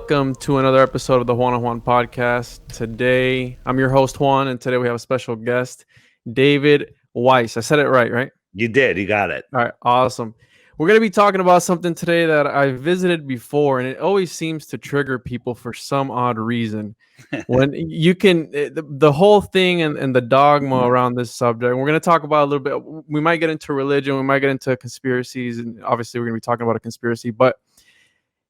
welcome to another episode of the Juan Podcast. Today, I'm your host, Juan, and today we have a special guest, David Weiss. I said it right? You did. You got it. All right, awesome. We're going to be talking about something today that I visited before, and it always seems to trigger people for some odd reason. When you can, the whole thing and the dogma around this subject, we're going to talk about a little bit. We might get into religion, we might get into conspiracies, and obviously we're going to be talking about a conspiracy, but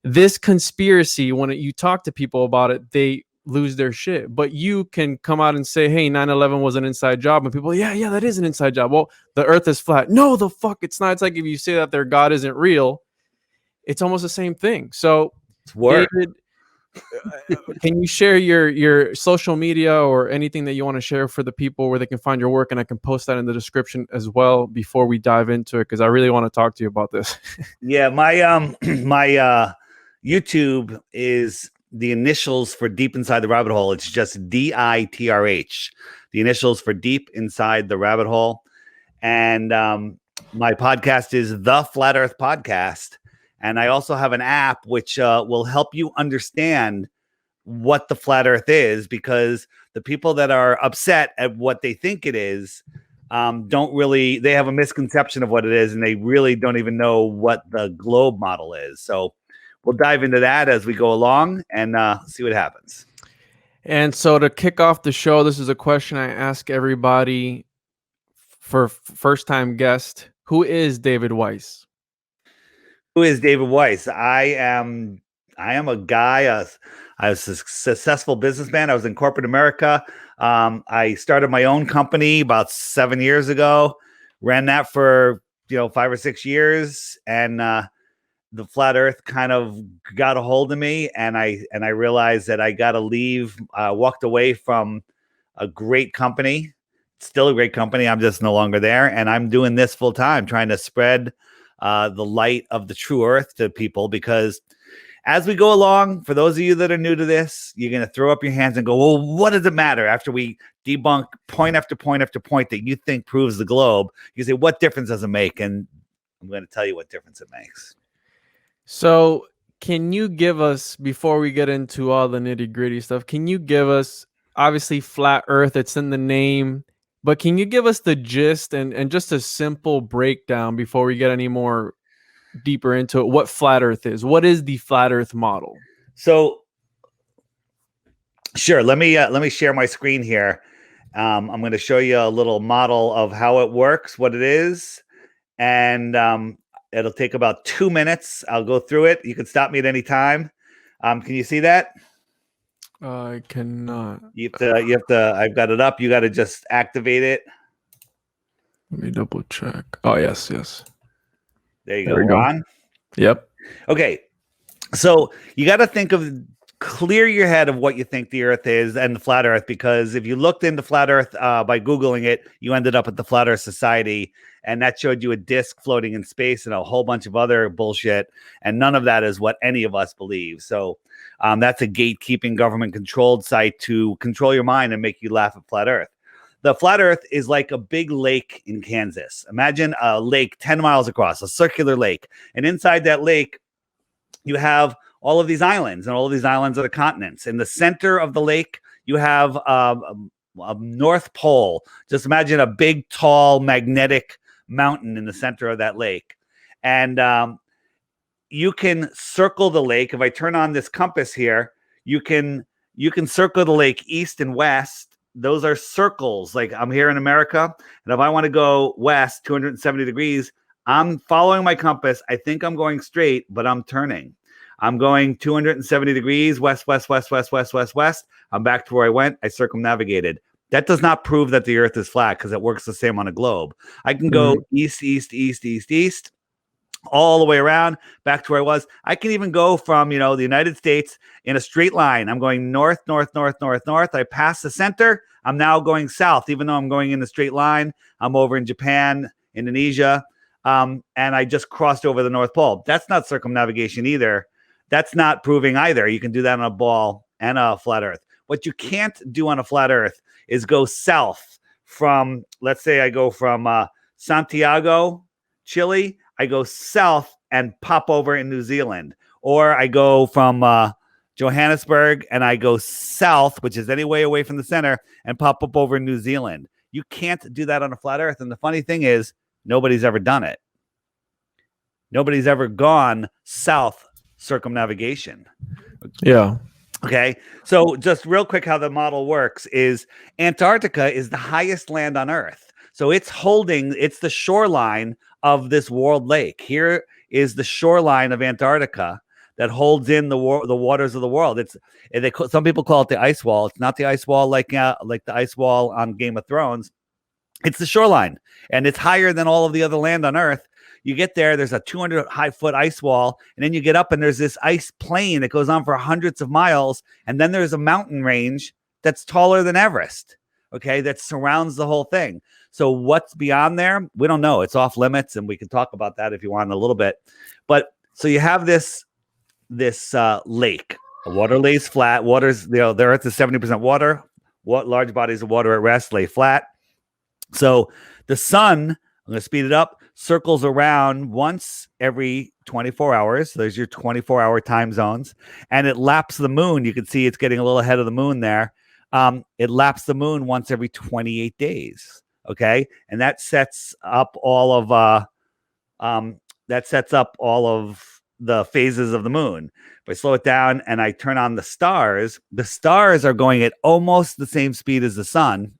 this conspiracy, when you talk to people about it, they lose their shit. But you can come out and say, hey, 9/11 was an inside job. And people, yeah, that is an inside job. Well, the earth is flat. No, the fuck, it's not. It's like if you say that their God isn't real, it's almost the same thing. So, David, can you share your social media or anything that you want to share for the people where they can find your work? And I can post that in the description as well before we dive into it, because I really want to talk to you about this. Yeah, my YouTube is the initials for Deep Inside the Rabbit Hole. It's just DITRH, the initials for Deep Inside the Rabbit Hole. And my podcast is the Flat Earth Podcast. And I also have an app which will help you understand what the flat Earth is, because the people that are upset at what they think it is they have a misconception of what it is, and they really don't even know what the globe model is. So we'll dive into that as we go along and see what happens. And so to kick off the show, this is a question I ask everybody for first-time guest. Who is David Weiss? Who is David Weiss? I am a guy, I was a successful businessman. I was in corporate America. I started my own company about 7 years ago, ran that for 5 or 6 years, and the flat earth kind of got a hold of me, and I realized that I got to leave. Walked away from a great company, still a great company. I'm just no longer there, and I'm doing this full time, trying to spread the light of the true earth to people, because as we go along, for those of you that are new to this, you're going to throw up your hands and go, well, what does it matter? After we debunk point after point after point that you think proves the globe, you say, what difference does it make? And I'm going to tell you what difference it makes. So can you give us, before we get into all the nitty gritty stuff, can you give us, obviously flat earth, it's in the name, but can you give us the gist and just a simple breakdown before we get any more deeper into it, what flat earth is? What is the flat earth model? So sure, let me share my screen here. I'm going to show you a little model of how it works, what it is, and it'll take about 2 minutes. I'll go through it. You can stop me at any time. Can you see that? I cannot. You have to. I've got it up. You got to just activate it. Let me double check. Oh, yes. There you go. On. Yep. Okay. So you got to think of, clear your head of what you think the earth is and the flat earth, because if you looked into flat earth by Googling it, you ended up at the Flat Earth Society, and that showed you a disc floating in space and a whole bunch of other bullshit. And none of that is what any of us believe. So that's a gatekeeping, government controlled site to control your mind and make you laugh at flat earth. The flat earth is like a big lake in Kansas. Imagine a lake 10 miles across, a circular lake. And inside that lake, you have all of these islands, and all of these islands are the continents. In the center of the lake, you have a North Pole. Just imagine a big, tall, magnetic mountain in the center of that lake. And you can circle the lake. If I turn on this compass here, you can circle the lake east and west. Those are circles. Like, I'm here in America, and if I want to go west 270 degrees, I'm following my compass. I think I'm going straight, but I'm turning. I'm going 270 degrees west. I'm back to where I went. I circumnavigated. That does not prove that the earth is flat, because it works the same on a globe. I can go east, all the way around back to where I was. I can even go from, the United States in a straight line. I'm going north. I pass the center. I'm now going south, even though I'm going in a straight line. I'm over in Japan, Indonesia, and I just crossed over the North Pole. That's not circumnavigation either. That's not proving either. You can do that on a ball and a flat earth. What you can't do on a flat earth is go south from, let's say I go from Santiago, Chile. I go south and pop over in New Zealand, or I go from Johannesburg, and I go south, which is any way away from the center, and pop up over New Zealand. You can't do that on a flat Earth. And the funny thing is, nobody's ever done it. Nobody's ever gone south circumnavigation. Yeah. Okay. So just real quick, how the model works is Antarctica is the highest land on Earth. So it's the shoreline of this world lake. Here is the shoreline of Antarctica that holds in the waters of the world. Some people call it the ice wall. It's not the ice wall like the ice wall on Game of Thrones. It's the shoreline, and it's higher than all of the other land on Earth. You get there, there's a 200-foot ice wall, and then you get up and there's this ice plain that goes on for hundreds of miles, and then there's a mountain range that's taller than Everest, okay, that surrounds the whole thing. So what's beyond there? We don't know. It's off limits, and we can talk about that if you want in a little bit. But so you have this lake. The water lays flat. The Earth is 70% water. What large bodies of water at rest lay flat. So the sun, I'm going to speed it up, circles around once every 24 hours. There's your 24-hour time zones. And it laps the moon. You can see it's getting a little ahead of the moon there. It laps the moon once every 28 days. Okay. And that sets up all of the phases of the moon. If I slow it down and I turn on the stars are going at almost the same speed as the sun.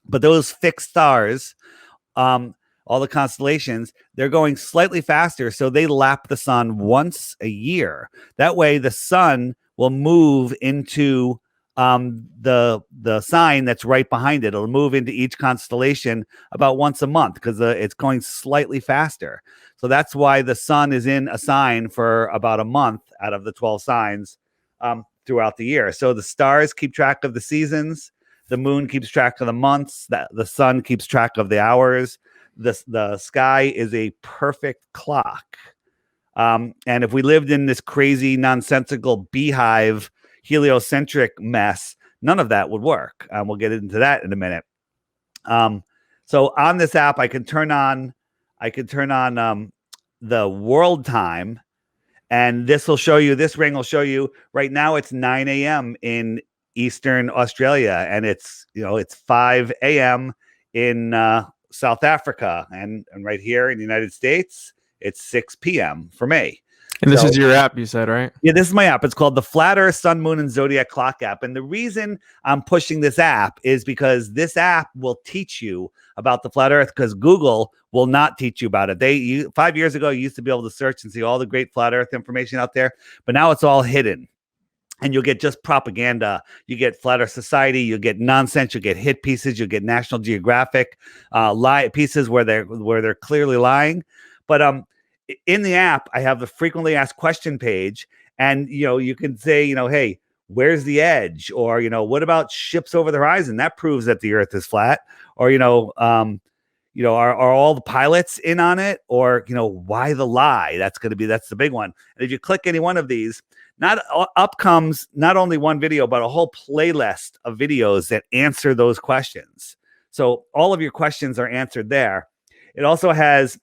But those fixed stars, all the constellations, they're going slightly faster. So they lap the sun once a year. That way the sun will move into the sign that's right behind it. It'll move into each constellation about once a month because it's going slightly faster. So that's why the sun is in a sign for about a month out of the 12 signs throughout the year. So the stars keep track of the seasons. The moon keeps track of the months. The sun keeps track of the hours. The sky is a perfect clock. And if we lived in this crazy, nonsensical beehive, heliocentric mess, none of that would work. We'll get into that in a minute. So on this app, I can turn on the world time, and this ring will show you right now it's 9 a.m. in Eastern Australia, and it's 5 a.m. in South Africa, and right here in the United States, it's 6 p.m. for me. And this is your app, you said, right? Yeah, this is my app. It's called the Flat Earth, Sun, Moon, and Zodiac Clock app. And the reason I'm pushing this app is because this app will teach you about the flat Earth, because Google will not teach you about it. 5 years ago, you used to be able to search and see all the great flat Earth information out there, but now it's all hidden. And you'll get just propaganda. You get Flat Earth Society. You'll get nonsense. You'll get hit pieces. You'll get National Geographic lie pieces where they're clearly lying. But in the app, I have the frequently asked question page, and you can say, hey, where's the edge? Or what about ships over the horizon? That proves that the Earth is flat. Or are all the pilots in on it? Or why the lie? That's the big one. And if you click any one of these, up comes not only one video, but a whole playlist of videos that answer those questions. So all of your questions are answered there. It also has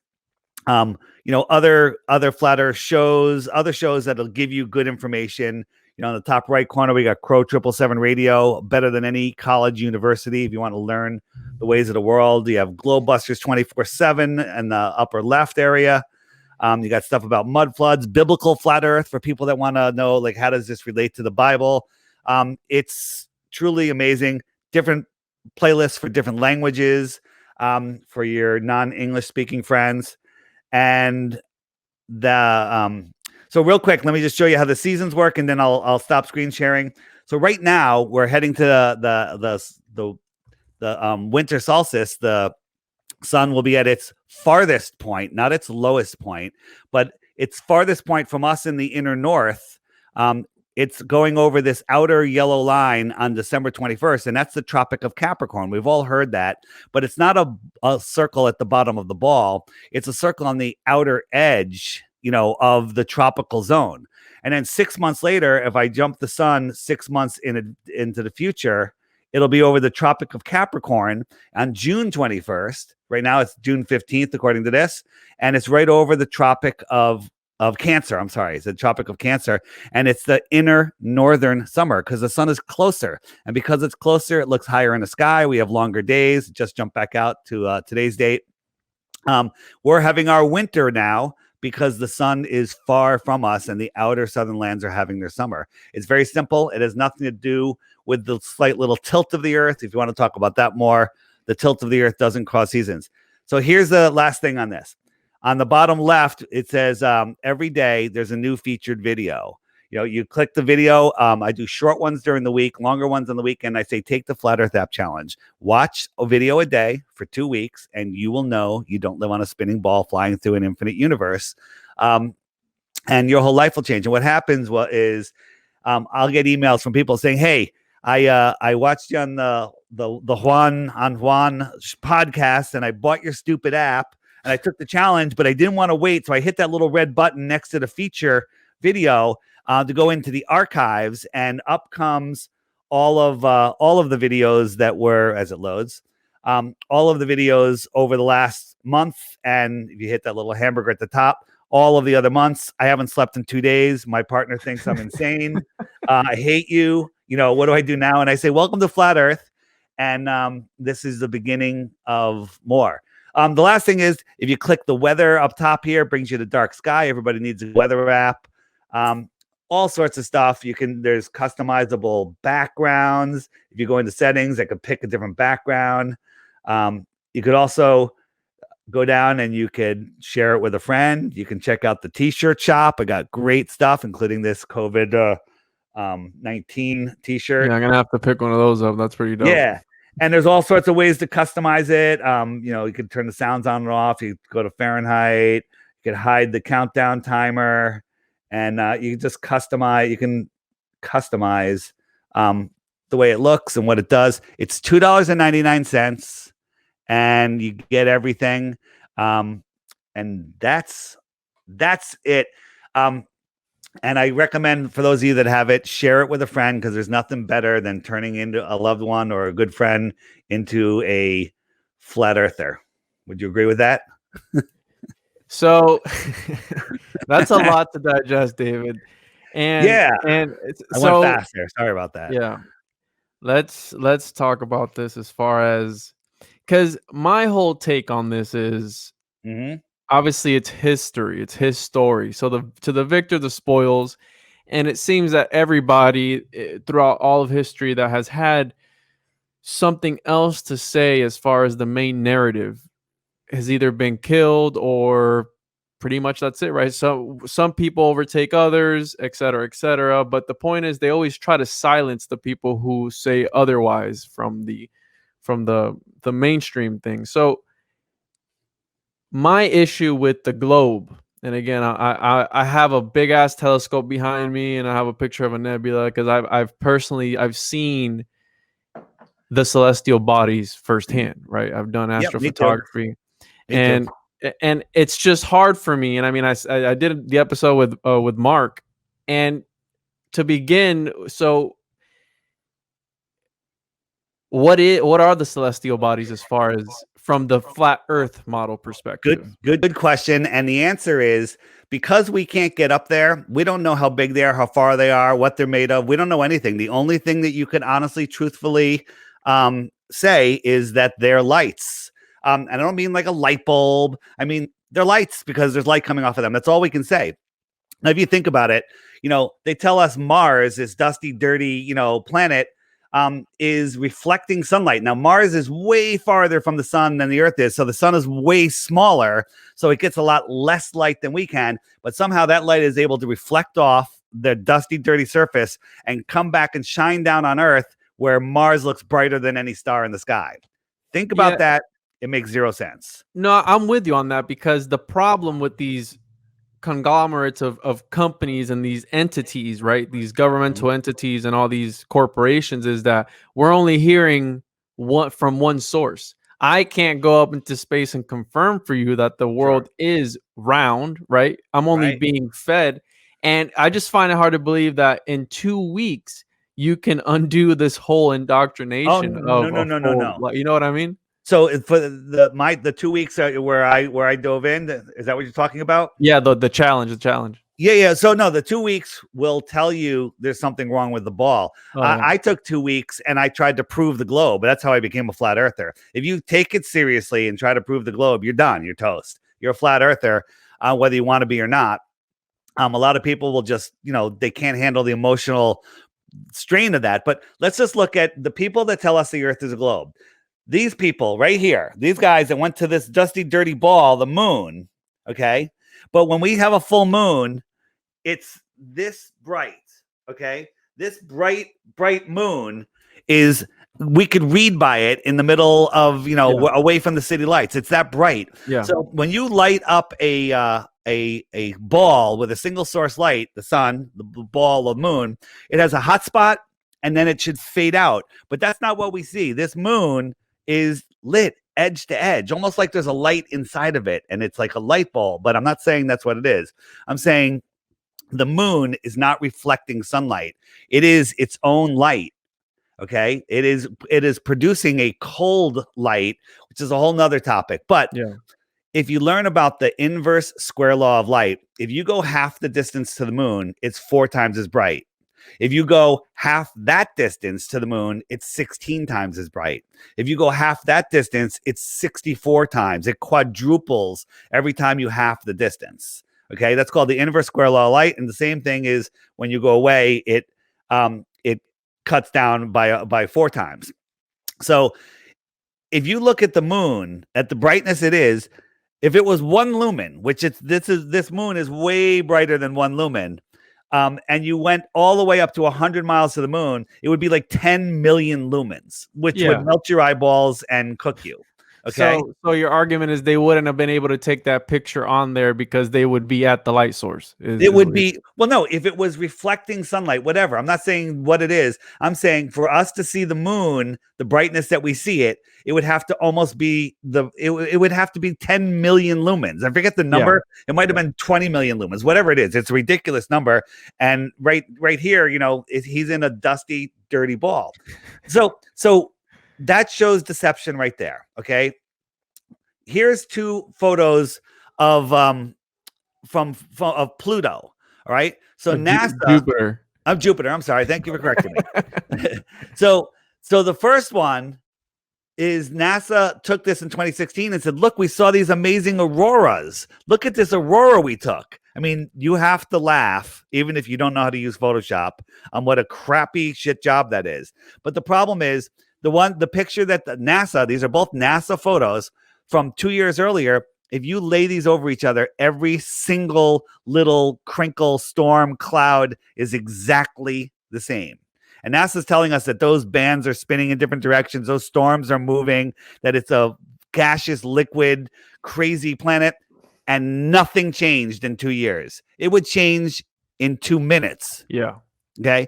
other flat Earth shows, other shows that'll give you good information. On the top right corner, we got Crow 777 Radio, better than any college university if you want to learn the ways of the world. You have Globebusters 24/7 in the upper left area. You got stuff about mud floods, biblical flat Earth for people that want to know, how does this relate to the Bible? It's truly amazing. Different playlists for different languages for your non-English speaking friends. And so real quick, let me just show you how the seasons work, and then I'll stop screen sharing. So right now we're heading to the winter solstice. The sun will be at its farthest point, not its lowest point, but its farthest point from us in the inner north. It's going over this outer yellow line on December 21st, and that's the Tropic of Capricorn. We've all heard that, but it's not a circle at the bottom of the ball. It's a circle on the outer edge, of the tropical zone. And then 6 months later, if I jump the sun 6 months into the future, it'll be over the Tropic of Capricorn on June 21st. Right now, it's June 15th, according to this, and it's right over the Tropic of of Cancer. I'm sorry, it's the Tropic of Cancer, and it's the inner northern summer because the sun is closer, and because it's closer, it looks higher in the sky. We have longer days. Just jump back out to today's date. We're having our winter now because the sun is far from us, and the outer southern lands are having their summer. It's very simple. It has nothing to do with the slight little tilt of the Earth. If you want to talk about that more, the tilt of the Earth doesn't cause seasons. So here's the last thing on this. On the bottom left, it says every day there's a new featured video. You know, you click the video. I do short ones during the week, longer ones on the weekend. I say, take the Flat Earth app challenge. Watch a video a day for 2 weeks, and you will know you don't live on a spinning ball flying through an infinite universe. And your whole life will change. And what happens is I'll get emails from people saying, hey, I watched you on the Juan podcast, and I bought your stupid app. And I took the challenge, but I didn't want to wait. So I hit that little red button next to the feature video to go into the archives, and up comes all of the videos that were, as it loads, all of the videos over the last month. And if you hit that little hamburger at the top, all of the other months. I haven't slept in 2 days. My partner thinks I'm insane. I hate you. You know, what do I do now? And I say, welcome to Flat Earth. And this is the beginning of more. The last thing is, if you click the weather up top here, it brings you to dark sky. Everybody needs a weather app. All sorts of stuff. There's customizable backgrounds. If you go into settings, I could pick a different background. You could also go down and you could share it with a friend. You can check out the t-shirt shop. I got great stuff, including this COVID 19 t-shirt. Yeah, I'm gonna have to pick one of those up. That's pretty dope. Yeah. And there's all sorts of ways to customize it. You know, you can turn the sounds on and off. You go to Fahrenheit. You can hide the countdown timer, and you can just customize. You can customize the way it looks and what it does. It's $2.99, and you get everything. And that's it. And I recommend, for those of you that have it, share it with a friend, because there's nothing better than turning into a loved one or a good friend into a flat earther. Would you agree with that? So that's a lot to digest, David. And yeah, and I went fast there. Sorry about that. Yeah, let's talk about this as far as, because my whole take on this is, obviously it's history, it's his story. So to the victor, the spoils. And it seems that everybody throughout all of history that has had something else to say as far as the main narrative has either been killed, or pretty much that's it, right? So some people overtake others, et cetera, et cetera. But the point is, they always try to silence the people who say otherwise from the mainstream thing. So my issue with the globe, and again, I have a big ass telescope behind me, and I have a picture of a nebula, because I've seen the celestial bodies firsthand, right? I've done astrophotography, and it's just hard for me. And I mean, I did the episode with Mark, and to begin, so what are the celestial bodies as far as from the flat Earth model perspective? Good question. And the answer is, because we can't get up there, we don't know how big they are, how far they are, what they're made of. We don't know anything. The only thing that you can honestly, truthfully say is that they're lights. And I don't mean like a light bulb. I mean, they're lights because there's light coming off of them. That's all we can say. Now, if you think about it, you know, they tell us Mars, this dusty, dirty, you know, planet, is reflecting sunlight. Now, Mars is way farther from the sun than the Earth is. So the sun is way smaller. So it gets a lot less light than we can. But somehow that light is able to reflect off the dusty, dirty surface and come back and shine down on Earth, where Mars looks brighter than any star in the sky. Think about that. It makes zero sense. No, I'm with you on that, because the problem with these conglomerates of companies and these entities, right, these governmental entities and all these corporations, is that we're only hearing from one source. I can't go up into space and confirm for you that the world is round, right? I'm only being fed. And I just find it hard to believe that in 2 weeks you can undo this whole indoctrination. No. You know what I mean? So for the 2 weeks where I dove in, is that what you're talking about? Yeah, the challenge. Yeah. So no, the 2 weeks will tell you there's something wrong with the ball. Oh, yeah. I took 2 weeks and I tried to prove the globe. That's how I became a flat earther. If you take it seriously and try to prove the globe, you're done. You're toast. You're a flat earther, whether you want to be or not. A lot of people will just, they can't handle the emotional strain of that. But let's just look at the people that tell us the earth is a globe. These people right here, these guys that went to this dusty, dirty ball, the moon. Okay. But when we have a full moon, it's this bright. Okay. This bright moon is, we could read by it in the middle of, away from the city lights. It's that bright. Yeah. So when you light up a ball with a single source light, the sun, the ball of moon, it has a hot spot and then it should fade out. But that's not what we see. This moon is lit edge to edge, almost like there's a light inside of it, and it's like a light bulb. But I'm not saying that's what it is. I'm saying the moon is not reflecting sunlight. It is its own light. Okay. It is producing a cold light, which is a whole nother topic. But yeah, if you learn about the inverse square law of light, if you go half the distance to the moon, it's 4 times as bright. If you go half that distance to the moon, it's 16 times as bright. If you go half that distance, it's 64 times. It quadruples every time you half the distance. Okay, that's called the inverse square law of light. And the same thing is when you go away, it cuts down by 4 times. So if you look at the moon, at the brightness it is, if it was 1 lumen, which this moon is way brighter than 1 lumen, and you went all the way up to 100 miles to the moon, it would be like 10 million lumens, which would melt your eyeballs and cook you. Okay. So your argument is they wouldn't have been able to take that picture on there because they would be at the light source. It would be, well, no, if it was reflecting sunlight, whatever. I'm not saying what it is. I'm saying for us to see the moon, the brightness that we see it, it would have to almost be it would have to be 10 million lumens. I forget the number. Yeah. It might have been 20 million lumens, whatever it is. It's a ridiculous number. And right here, he's in a dusty, dirty ball. So that shows deception right there. Okay. Here's 2 photos of from Pluto. All right. So NASA Jupiter. I'm sorry. Thank you for correcting me. So the first one is NASA took this in 2016 and said, look, we saw these amazing auroras. Look at this aurora we took. I mean, you have to laugh, even if you don't know how to use Photoshop, on what a crappy shit job that is. But the problem is the picture that NASA, these are both NASA photos from 2 years earlier. If you lay these over each other, every single little crinkle, storm, cloud is exactly the same. And NASA's telling us that those bands are spinning in different directions. Those storms are moving, that it's a gaseous, liquid, crazy planet. And nothing changed in 2 years. It would change in 2 minutes. Yeah. Okay.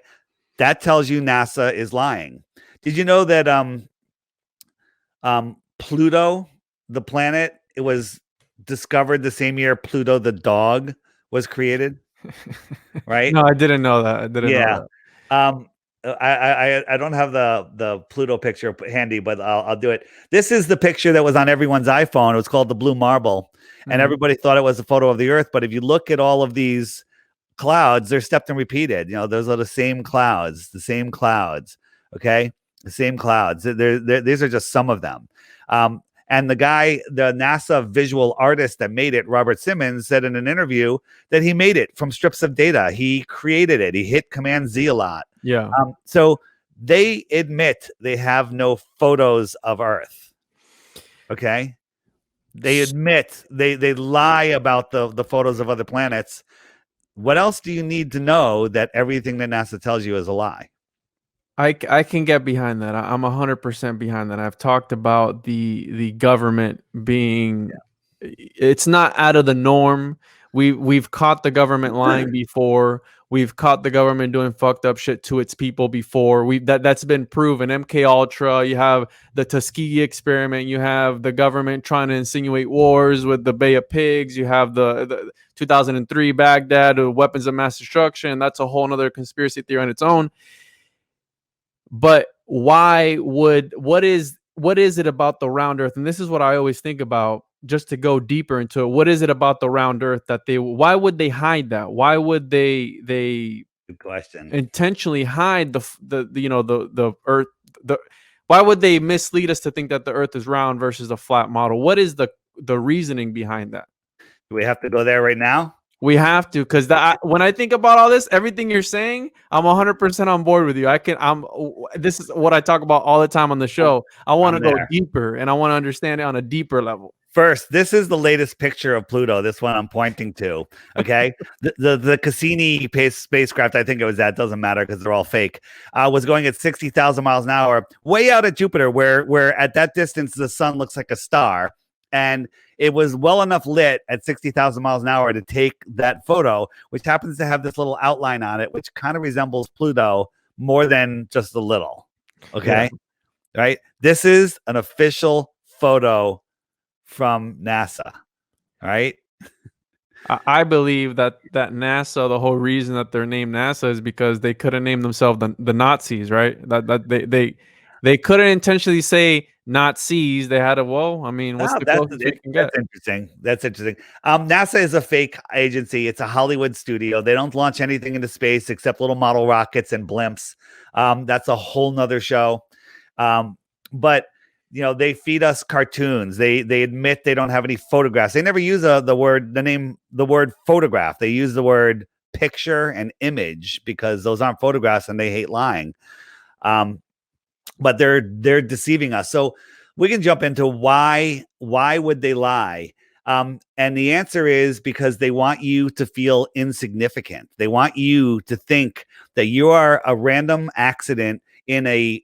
That tells you NASA is lying. Did you know that Pluto, the planet, it was discovered the same year Pluto the dog was created? Right? No, I didn't know that. I didn't know that. I don't have the Pluto picture handy, but I'll do it. This is the picture that was on everyone's iPhone. It was called the blue marble, and everybody thought it was a photo of the Earth. But if you look at all of these clouds, they're stepped and repeated. Those are the same clouds. Okay, the same clouds. These are just some of them. And the guy, the NASA visual artist that made it, Robert Simmons, said in an interview that he made it from strips of data. He created it. He hit Command Z a lot. Yeah. So they admit they have no photos of Earth. Okay. They admit they lie about the photos of other planets. What else do you need to know that everything that NASA tells you is a lie? I can get behind that. I'm 100% behind that. I've talked about the government being, it's not out of the norm. We've caught the government lying before. We've caught the government doing fucked up shit to its people before. That's been proven. MK Ultra. You have the Tuskegee experiment. You have the government trying to insinuate wars with the Bay of Pigs. You have the 2003 Baghdad weapons of mass destruction. That's a whole other conspiracy theory on its own. But what is what is it about the round Earth? And this is what I always think about, just to go deeper into it. What is it about the round Earth that why would they hide that? Why would they Good question. intentionally hide the Earth? Why would they mislead us to think that the Earth is round versus a flat model? What is the reasoning behind that? Do we have to go there right now? We have to, because when I think about all this, everything you're saying, I'm 100% on board with you. This is what I talk about all the time on the show. I want to go deeper, and I want to understand it on a deeper level. First, this is the latest picture of Pluto. This one I'm pointing to. Okay, the Cassini spacecraft, I think it was that. Doesn't matter because they're all fake. Was going at 60,000 miles an hour, way out at Jupiter, where at that distance the sun looks like a star, and it was well enough lit at 60,000 miles an hour to take that photo, which happens to have this little outline on it, which kind of resembles Pluto more than just a little. Okay, right? This is an official photo from NASA, right? I believe that NASA, the whole reason that they're named NASA is because they couldn't name themselves the Nazis, right? That they couldn't intentionally say Nazis. They had to, what's the closest we can get? That's interesting. That's interesting. NASA is a fake agency. It's a Hollywood studio. They don't launch anything into space except little model rockets and blimps. That's a whole nother show. But they feed us cartoons. They admit they don't have any photographs. They never use the word photograph. They use the word picture and image because those aren't photographs and they hate lying. But they're deceiving us. So we can jump into why would they lie? And the answer is because they want you to feel insignificant. They want you to think that you are a random accident in a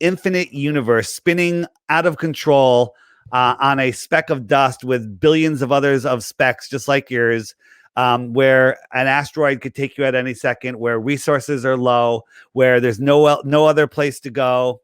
infinite universe spinning out of control on a speck of dust with billions of others of specks just like yours, where an asteroid could take you at any second, where resources are low, where there's no other place to go,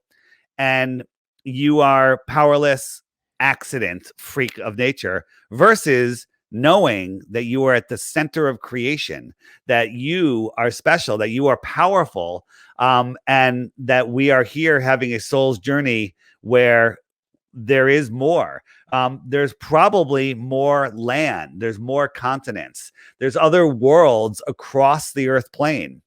and you are powerless accident freak of nature, versus knowing that you are at the center of creation, that you are special, that you are powerful, and that we are here having a soul's journey where there is more. There's probably more land. There's more continents. There's other worlds across the Earth plane.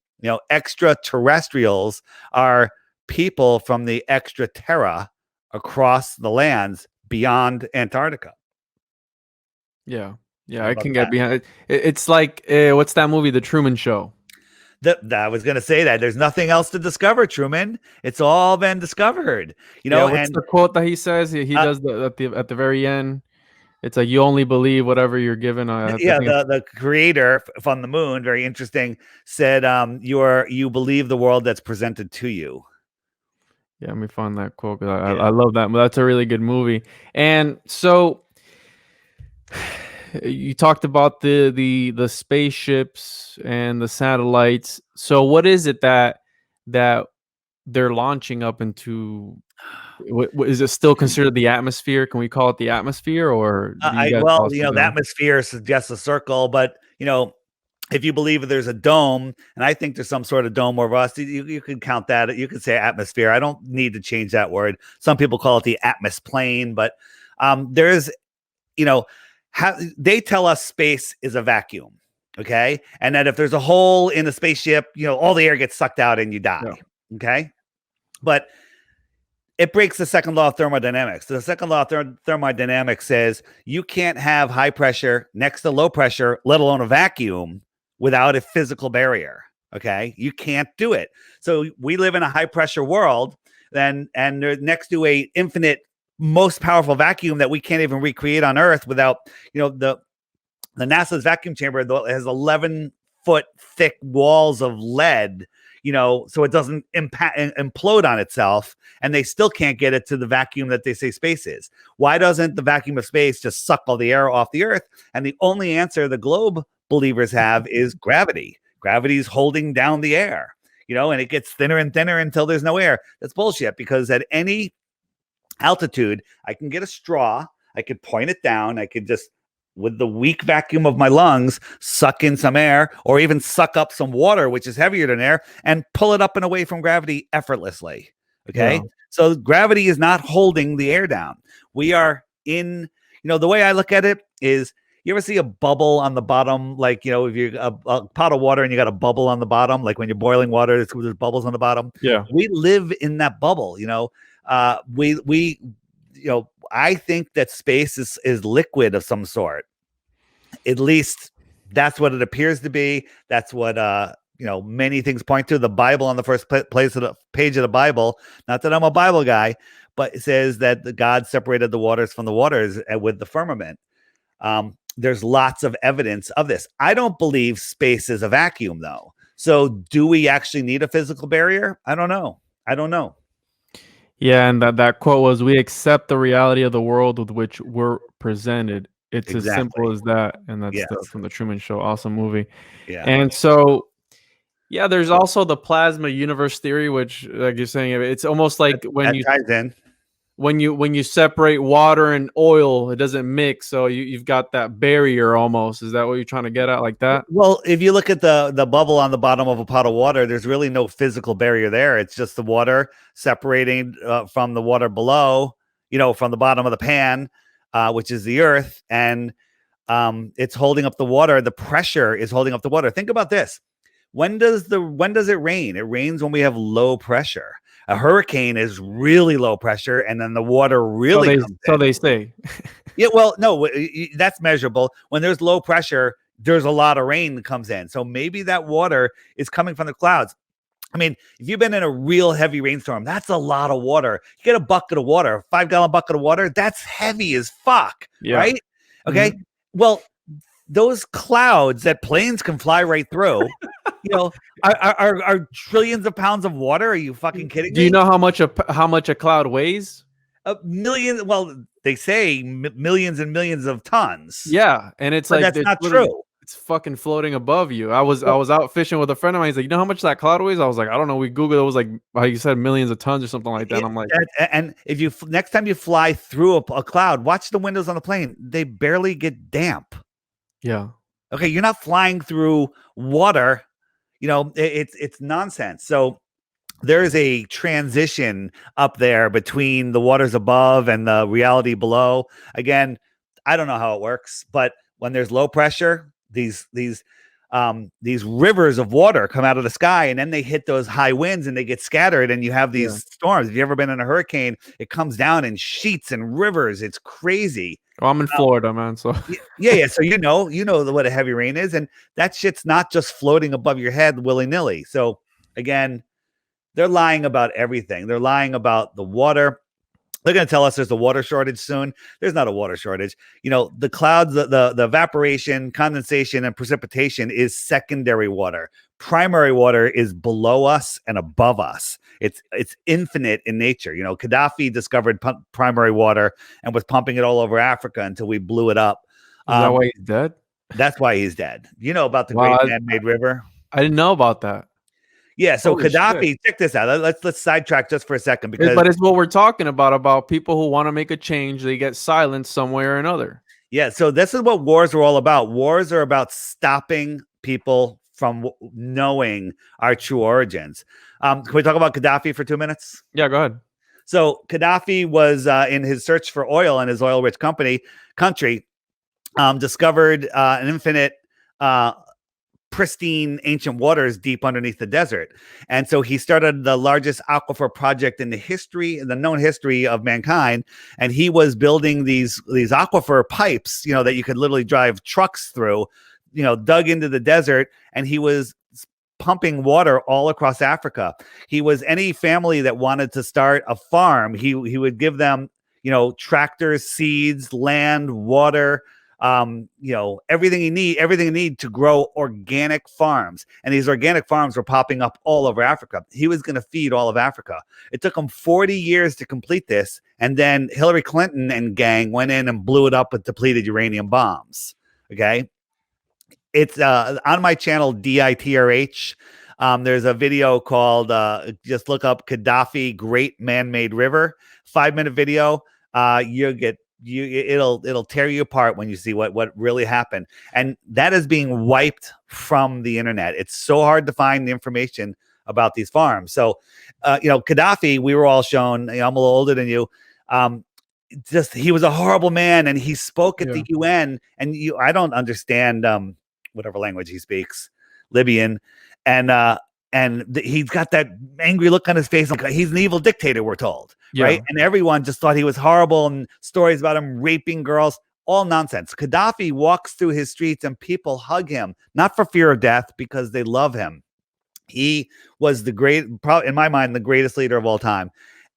Extraterrestrials are people from the extra terra across the lands beyond Antarctica. Yeah, I can get behind it. It's like, what's that movie, The Truman Show? I was going to say that there's nothing else to discover, Truman. It's all been discovered. What's the quote that he says? He does at the very end. It's like, you only believe whatever you're given. The creator from the moon, very interesting, said, you believe the world that's presented to you. Yeah, let me find that quote. I love that. That's a really good movie. And so you talked about the spaceships and the satellites. So what is it that they're launching up into? Is it still considered the atmosphere? Can we call it the atmosphere, or the atmosphere suggests a circle, but if you believe there's a dome, and I think there's some sort of dome over us, you could count that. You could say atmosphere. I don't need to change that word. Some people call it the atmosplane, but there's, they tell us space is a vacuum, okay? And that if there's a hole in the spaceship, all the air gets sucked out and you die, okay? But it breaks the second law of thermodynamics. The second law of thermodynamics says you can't have high pressure next to low pressure, let alone a vacuum, without a physical barrier, okay? You can't do it. So we live in a high pressure world, and they're next to a infinite, most powerful vacuum that we can't even recreate on Earth without, the NASA's vacuum chamber has 11-foot thick walls of lead, so it doesn't implode on itself, and they still can't get it to the vacuum that they say space is. Why doesn't the vacuum of space just suck all the air off the Earth? And the only answer the globe believers have is gravity. Gravity is holding down the air, and it gets thinner and thinner until there's no air. That's bullshit, because at any altitude, I can get a straw, I could point it down, I could just, with the weak vacuum of my lungs, suck in some air, or even suck up some water, which is heavier than air, and pull it up and away from gravity effortlessly. Okay. Yeah. So gravity is not holding the air down. We are in, the way I look at it is, you ever see a bubble on the bottom? Like, if you're a pot of water and you got a bubble on the bottom, like when you're boiling water, there's bubbles on the bottom. Yeah. We live in that bubble, I think that space is liquid of some sort. At least that's what it appears to be. That's what many things point to. The Bible on the first page of the Bible, not that I'm a Bible guy, but it says that God separated the waters from the waters with the firmament. There's lots of evidence of this. I don't believe space is a vacuum, though. So do we actually need a physical barrier? I don't know. Yeah, and that quote was, "We accept the reality of the world with which we're presented." It's as simple as that, and that's from the Truman Show. Awesome movie. Yeah. And so, yeah, there's also the plasma universe theory, which, like you're saying, it's almost like when you ties in. When you separate water and oil, it doesn't mix, so you've got that barrier almost. Is that what you're trying to get at, like that? Well, if you look at the bubble on the bottom of a pot of water, there's really no physical barrier there. It's just the water separating from the water below, from the bottom of the pan, which is the earth, and it's holding up the water. The pressure is holding up the water. Think about this. When does it rain? It rains when we have low pressure. A hurricane is really low pressure, and then the water really comes in. So they say. Yeah, well, no, that's measurable. When there's low pressure, there's a lot of rain that comes in. So maybe that water is coming from the clouds. I mean, if you've been in a real heavy rainstorm, that's a lot of water. You get a bucket of water, a 5-gallon bucket of water, that's heavy as fuck, right? Okay. Mm-hmm. Well, those clouds that planes can fly right through, are trillions of pounds of water. Are you fucking kidding me? Do you know how much a cloud weighs? A million. Well, they say millions and millions of tons. Yeah, and it's but like that's not true. It's fucking floating above you. I was out fishing with a friend of mine. He's like, "You know how much that cloud weighs?" I was like, "I don't know." We Googled it. It was like you said, millions of tons or something like that. I'm like, and if you next time you fly through a cloud, watch the windows on the plane. They barely get damp. Yeah. Okay, you're not flying through water. It's nonsense. So there's a transition up there between the waters above and the reality below. Again, I don't know how it works, but when there's low pressure, these rivers of water come out of the sky, and then they hit those high winds and they get scattered, and you have these storms. If you've ever been in a hurricane, it comes down in sheets and rivers. It's crazy. Well, I'm in Florida, man. So yeah. So you know what a heavy rain is, and that shit's not just floating above your head willy-nilly. So again, they're lying about everything. They're lying about the water. They're going to tell us there's a water shortage soon. There's not a water shortage. The clouds, the evaporation, condensation, and precipitation is secondary water. Primary water is below us and above us. It's infinite in nature. Gaddafi discovered primary water and was pumping it all over Africa until we blew it up. Is that why he's dead? That's why he's dead. You know about the Great Man-Made River? I didn't know about that. Yeah, so holy Gaddafi, shit. Check this out. Let's sidetrack just for a second, but it's what we're talking about people who want to make a change. They get silenced some way or another. Yeah, so this is what wars are all about. Wars are about stopping people from knowing our true origins. Can we talk about Gaddafi for 2 minutes? Yeah, go ahead. So Gaddafi was in his search for oil in his oil-rich country, discovered an infinite pristine ancient waters deep underneath the desert. And so he started the largest aquifer project in the known history of mankind. And he was building these aquifer pipes, that you could literally drive trucks through, dug into the desert. And he was pumping water all across Africa. He was any family that wanted to start a farm. He would give them, tractors, seeds, land, water, everything you need to grow organic farms. And these organic farms were popping up all over Africa. He was going to feed all of Africa. It took him 40 years to complete this. And then Hillary Clinton and gang went in and blew it up with depleted uranium bombs. Okay. It's on my channel, DITRH. There's a video called just look up Gaddafi Great Man-Made River, 5-minute video. It'll tear you apart when you see what really happened. And that is being wiped from the internet. It's so hard to find the information about these farms. So, Gaddafi, we were all shown, I'm a little older than you. Just he was a horrible man, and he spoke at the UN, and I don't understand whatever language he speaks, Libyan, and he's got that angry look on his face, like he's an evil dictator, we're told, right? And everyone just thought he was horrible, and stories about him raping girls, all nonsense. Gaddafi walks through his streets and people hug him, not for fear of death, because they love him. He was in my mind, the greatest leader of all time,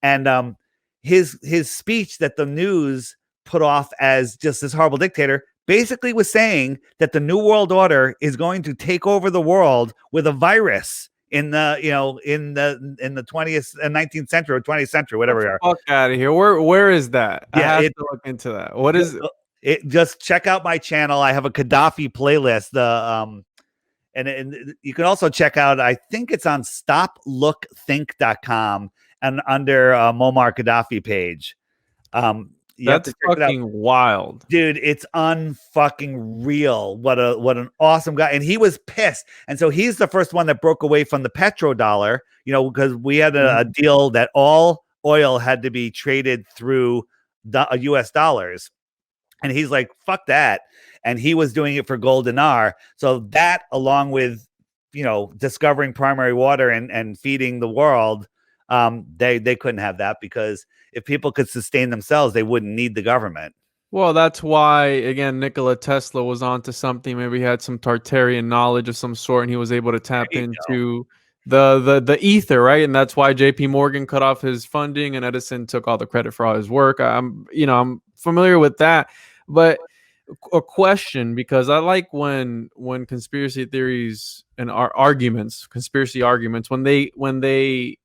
and his speech that the news put off as just this horrible dictator basically was saying that the new world order is going to take over the world with a virus in the 20th and 19th century or 20th century, whatever we are. Fuck out of here. Where is that? Yeah, I have to look into that. What is it? Just check out my channel. I have a Gaddafi playlist. And you can also check out, I think it's on stoplookthink.com and under Muammar Gaddafi page. That's fucking wild, dude. It's unfucking real. What an awesome guy. And he was pissed. And so he's the first one that broke away from the petrodollar, because we had a deal that all oil had to be traded through the US dollars. And he's like, fuck that. And he was doing it for gold dinar. So that, along with, discovering primary water and feeding the world, they couldn't have that, because if people could sustain themselves, they wouldn't need the government. Well, that's why, again, Nikola Tesla was onto something. Maybe he had some Tartarian knowledge of some sort, and he was able to tap into the ether, right? And that's why JP Morgan cut off his funding and Edison took all the credit for all his work. I'm familiar with that. But a question, because I like when conspiracy theories and conspiracy arguments, when they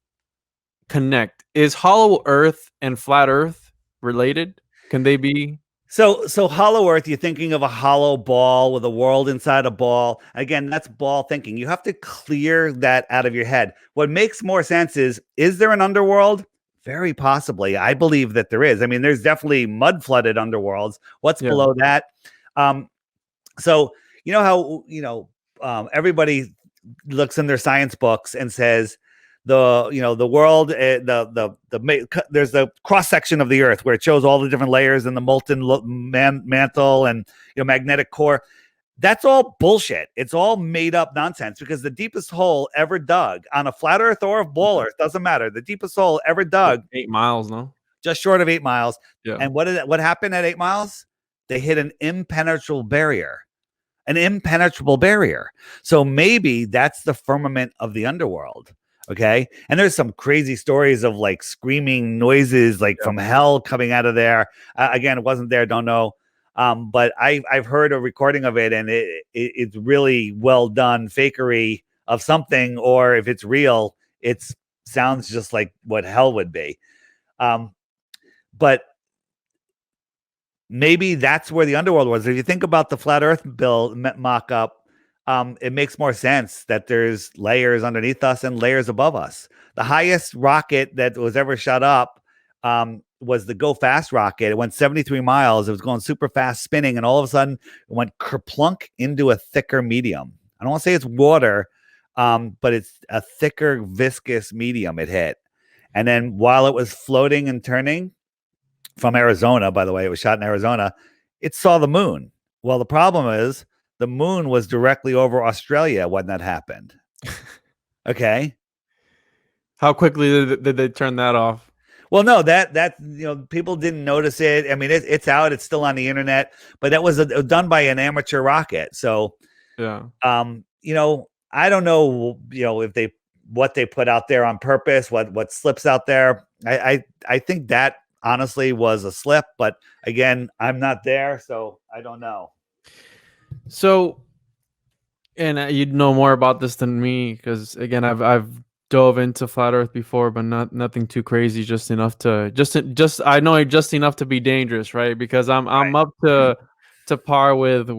connect. Is hollow earth and flat earth related? Can they be? So hollow earth, you're thinking of a hollow ball with a world inside a ball. Again, that's ball thinking. You have to clear that out of your head. What makes more sense is there an underworld? Very possibly. I believe that there is. I mean, there's definitely mud flooded underworlds. What's below that? So how everybody looks in their science books and says the world, there's the cross section of the earth where it shows all the different layers and the molten mantle and magnetic core. That's all bullshit. It's all made up nonsense, because the deepest hole ever dug on a flat earth or a ball earth, doesn't matter. The deepest hole ever dug, 8 miles, no? Just short of 8 miles. Yeah. And what happened at 8 miles? They hit an impenetrable barrier. So maybe that's the firmament of the underworld. Okay. And there's some crazy stories of like screaming noises, like from hell coming out of there. Again, it wasn't there. Don't know. But I've heard a recording of it, and it's really well done fakery of something, or if it's real, it sounds just like what hell would be. But maybe that's where the underworld was. If you think about the flat earth mock-up, it makes more sense that there's layers underneath us and layers above us. The highest rocket that was ever shot up was the Go Fast rocket. It went 73 miles. It was going super fast, spinning, and all of a sudden it went kerplunk into a thicker medium. I don't want to say it's water, but it's a thicker, viscous medium it hit. And then while it was floating and turning from Arizona, by the way, it was shot in Arizona, it saw the moon. Well, the problem is the moon was directly over Australia when that happened. Okay. How quickly did they turn that off? Well, no, that people didn't notice it. I mean, it's out. It's still on the internet, but that was done by an amateur rocket. So, yeah. I don't know, if what they put out there on purpose, what slips out there. I think that honestly was a slip, but again, I'm not there, so I don't know. So, and you'd know more about this than me, because again, I've dove into flat Earth before, but nothing too crazy, just enough to I know just enough to be dangerous, right? Because I'm up to par with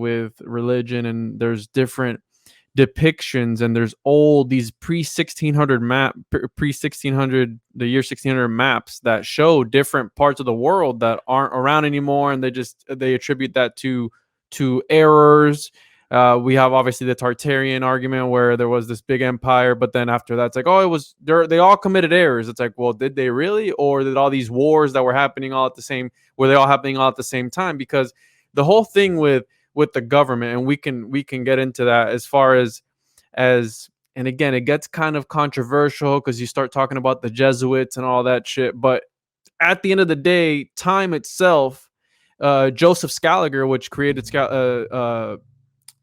religion, and there's different depictions, and there's these pre-1600 the year 1600 maps that show different parts of the world that aren't around anymore, and they attribute that to errors. We have obviously the Tartarian argument where there was this big empire, but then after that, it's like, oh, it was they all committed errors. It's like, well, did they really, or did all these wars that were happening all at the same, were they all happening all at the same time? Because the whole thing with the government, and we can get into that as far as and again, it gets kind of controversial because you start talking about the Jesuits and all that shit. But at the end of the day, time itself, Joseph Scaliger, which created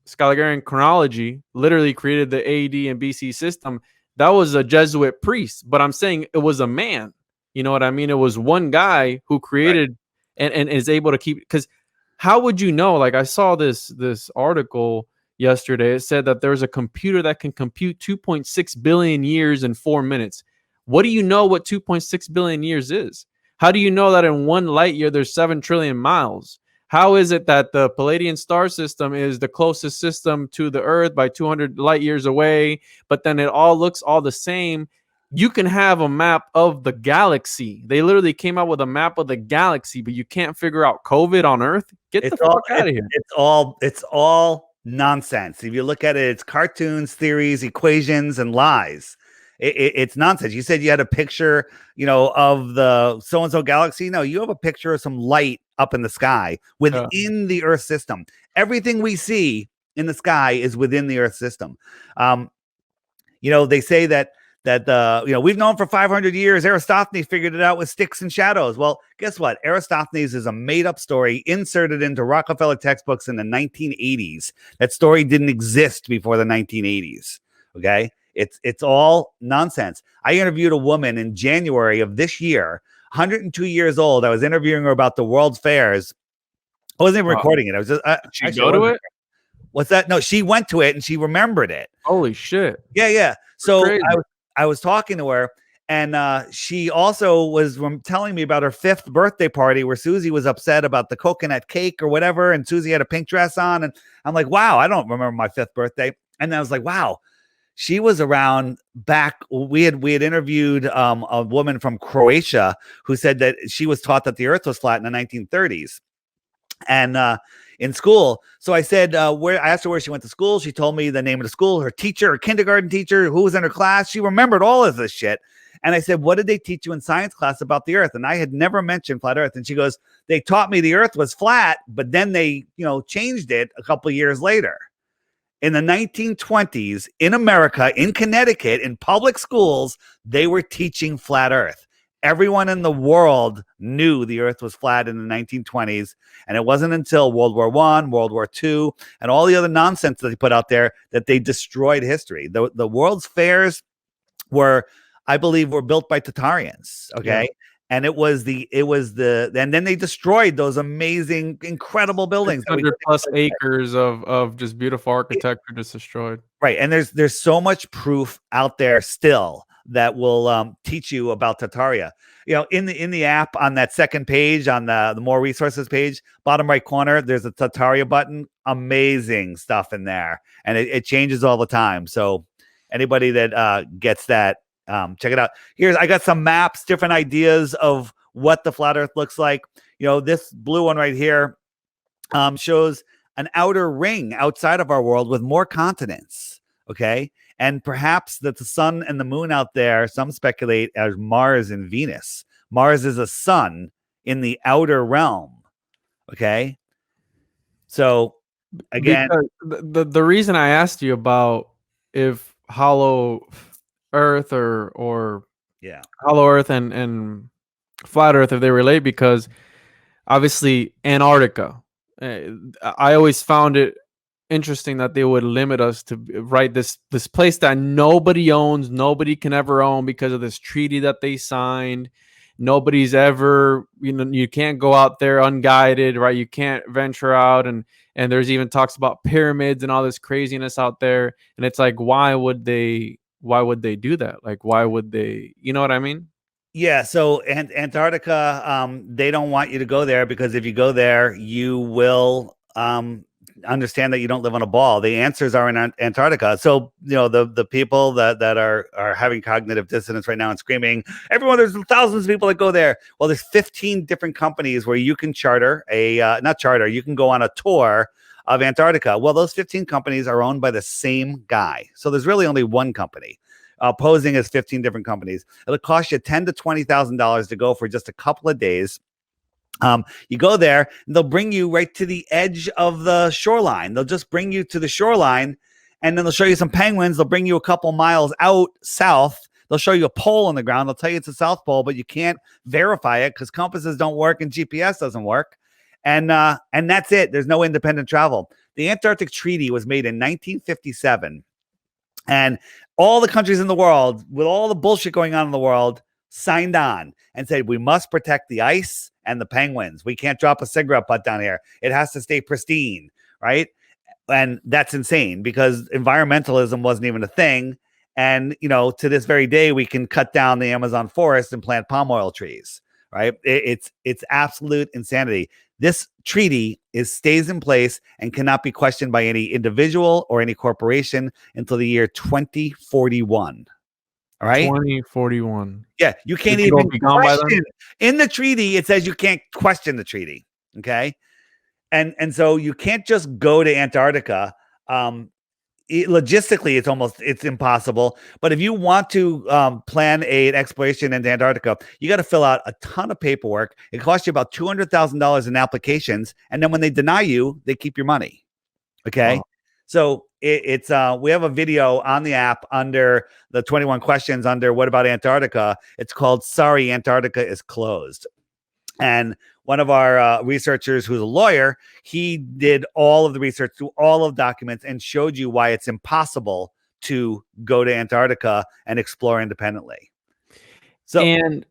Scalagerian chronology, literally created the AD and BC system. That was a Jesuit priest, but I'm saying it was a man. You know what I mean? It was one guy who created and is able to keep, because how would you know? Like, I saw this article yesterday. It said that there's a computer that can compute 2.6 billion years in 4 minutes. What do you know what 2.6 billion years is? How do you know that in 1 light year there's 7 trillion miles? How is it that the Palladian star system is the closest system to the Earth by 200 light years away, but then it all looks all the same? You can have a map of the galaxy. They literally came out with a map of the galaxy, but you can't figure out COVID on Earth. Get the fuck out of here. It's all nonsense. If you look at it, it's cartoons, theories, equations, and lies. It's nonsense. You said you had a picture, of the so-and-so galaxy. No, you have a picture of some light up in the sky within the Earth system. Everything we see in the sky is within the Earth system. They say that we've known for 500 years. Aristophanes figured it out with sticks and shadows. Well, guess what? Aristophanes is a made-up story inserted into Rockefeller textbooks in the 1980s. That story didn't exist before the 1980s. Okay. It's all nonsense. I interviewed a woman in January of this year, 102 years old. I was interviewing her about the World's Fairs. I wasn't even recording it. I was just she go to it. What's that? No, she went to it and she remembered it. Holy shit! Yeah. So I was talking to her, and she also was telling me about her 5th birthday party where Susie was upset about the coconut cake or whatever, and Susie had a pink dress on, and I'm like, wow, I don't remember my 5th birthday. And I was like, wow. She was around back. We had interviewed a woman from Croatia who said that she was taught that the Earth was flat in the 1930s, and in school. So I said, I asked her where she went to school. She told me the name of the school, her teacher, her kindergarten teacher, who was in her class. She remembered all of this shit. And I said, what did they teach you in science class about the Earth? And I had never mentioned flat Earth. And she goes, they taught me the Earth was flat, but then they, changed it a couple of years later. In the 1920s, in America, in Connecticut, in public schools, they were teaching flat Earth. Everyone in the world knew the Earth was flat in the 1920s. And it wasn't until World War I, World War II, and all the other nonsense that they put out there that they destroyed history. The World's Fairs I believe, were built by Tatarians. Okay. Yeah. And and then they destroyed those amazing, incredible buildings. 100 plus acres of just beautiful architecture just destroyed. Right. And there's so much proof out there still that will teach you about Tartaria. In the app on that second page, on the more resources page, bottom right corner, there's a Tartaria button. Amazing stuff in there. And it changes all the time. So anybody that gets that, check it out. I got some maps, different ideas of what the flat Earth looks like. This blue one right here shows an outer ring outside of our world with more continents. Okay. And perhaps that the sun and the moon out there, some speculate as Mars and Venus. Mars is a sun in the outer realm. Okay. So again, the reason I asked you about if hollow Earth or hollow Earth and flat Earth, if they relate, because obviously Antarctica, I always found it interesting that they would limit us to this place that nobody owns, nobody can ever own because of this treaty that they signed. Nobody's ever, you can't go out there unguided, right? You can't venture out, and there's even talks about pyramids and all this craziness out there, and it's like, why would they do that? Like, why would they, you know what I mean? Yeah. So Antarctica, they don't want you to go there because if you go there, you will understand that you don't live on a ball. The answers are in Antarctica. So, the people that are having cognitive dissonance right now and screaming, everyone, there's thousands of people that go there. Well, there's 15 different companies where you can you can go on a tour of Antarctica. Well, those 15 companies are owned by the same guy. So there's really only one company posing as 15 different companies. It'll cost you $10,000 to $20,000 to go for just a couple of days. You go there and they'll bring you right to the edge of the shoreline. They'll just bring you to the shoreline and then they'll show you some penguins. They'll bring you a couple miles out south. They'll show you a pole on the ground. They'll tell you it's a South Pole, but you can't verify it because compasses don't work and GPS doesn't work. And that's it. There's no independent travel. The Antarctic Treaty was made in 1957. And all the countries in the world, with all the bullshit going on in the world, signed on and said, we must protect the ice and the penguins. We can't drop a cigarette butt down here. It has to stay pristine, right? And that's insane because environmentalism wasn't even a thing. And, to this very day, we can cut down the Amazon forest and plant palm oil trees, right? It's absolute insanity. This treaty stays in place and cannot be questioned by any individual or any corporation until the year 2041. All right? 2041. Yeah, you can't even question. In the treaty, it says you can't question the treaty, okay? And so you can't just go to Antarctica. Logistically, it's impossible. But if you want to plan an exploration into Antarctica, you got to fill out a ton of paperwork. It costs you about $200,000 in applications, and then when they deny you, they keep your money. Okay, wow. So it's we have a video on the app under the 21 questions under what about Antarctica? It's called "Sorry, Antarctica is closed," and one of our researchers who's a lawyer, he did all of the research through all of documents and showed you why it's impossible to go to Antarctica and explore independently. So, and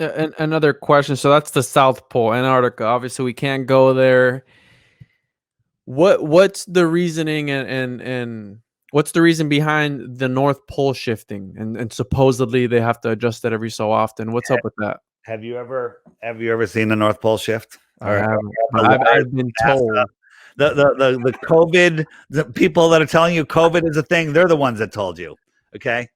another question. So that's the South Pole, Antarctica. Obviously, we can't go there. What's the reasoning and what's the reason behind the North Pole shifting? And supposedly they have to adjust it every so often. What's up with that? Have you ever seen the North Pole shift? I haven't. I've been told. The COVID, the people that are telling you COVID is a thing, they're the ones that told you. Okay.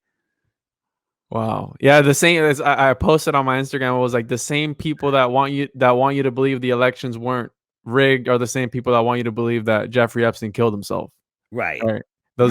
Wow. Yeah. The same as I posted on my Instagram, it was like the same people that want you to believe the elections weren't rigged are the same people that want you to believe that Jeffrey Epstein killed himself. Right. They're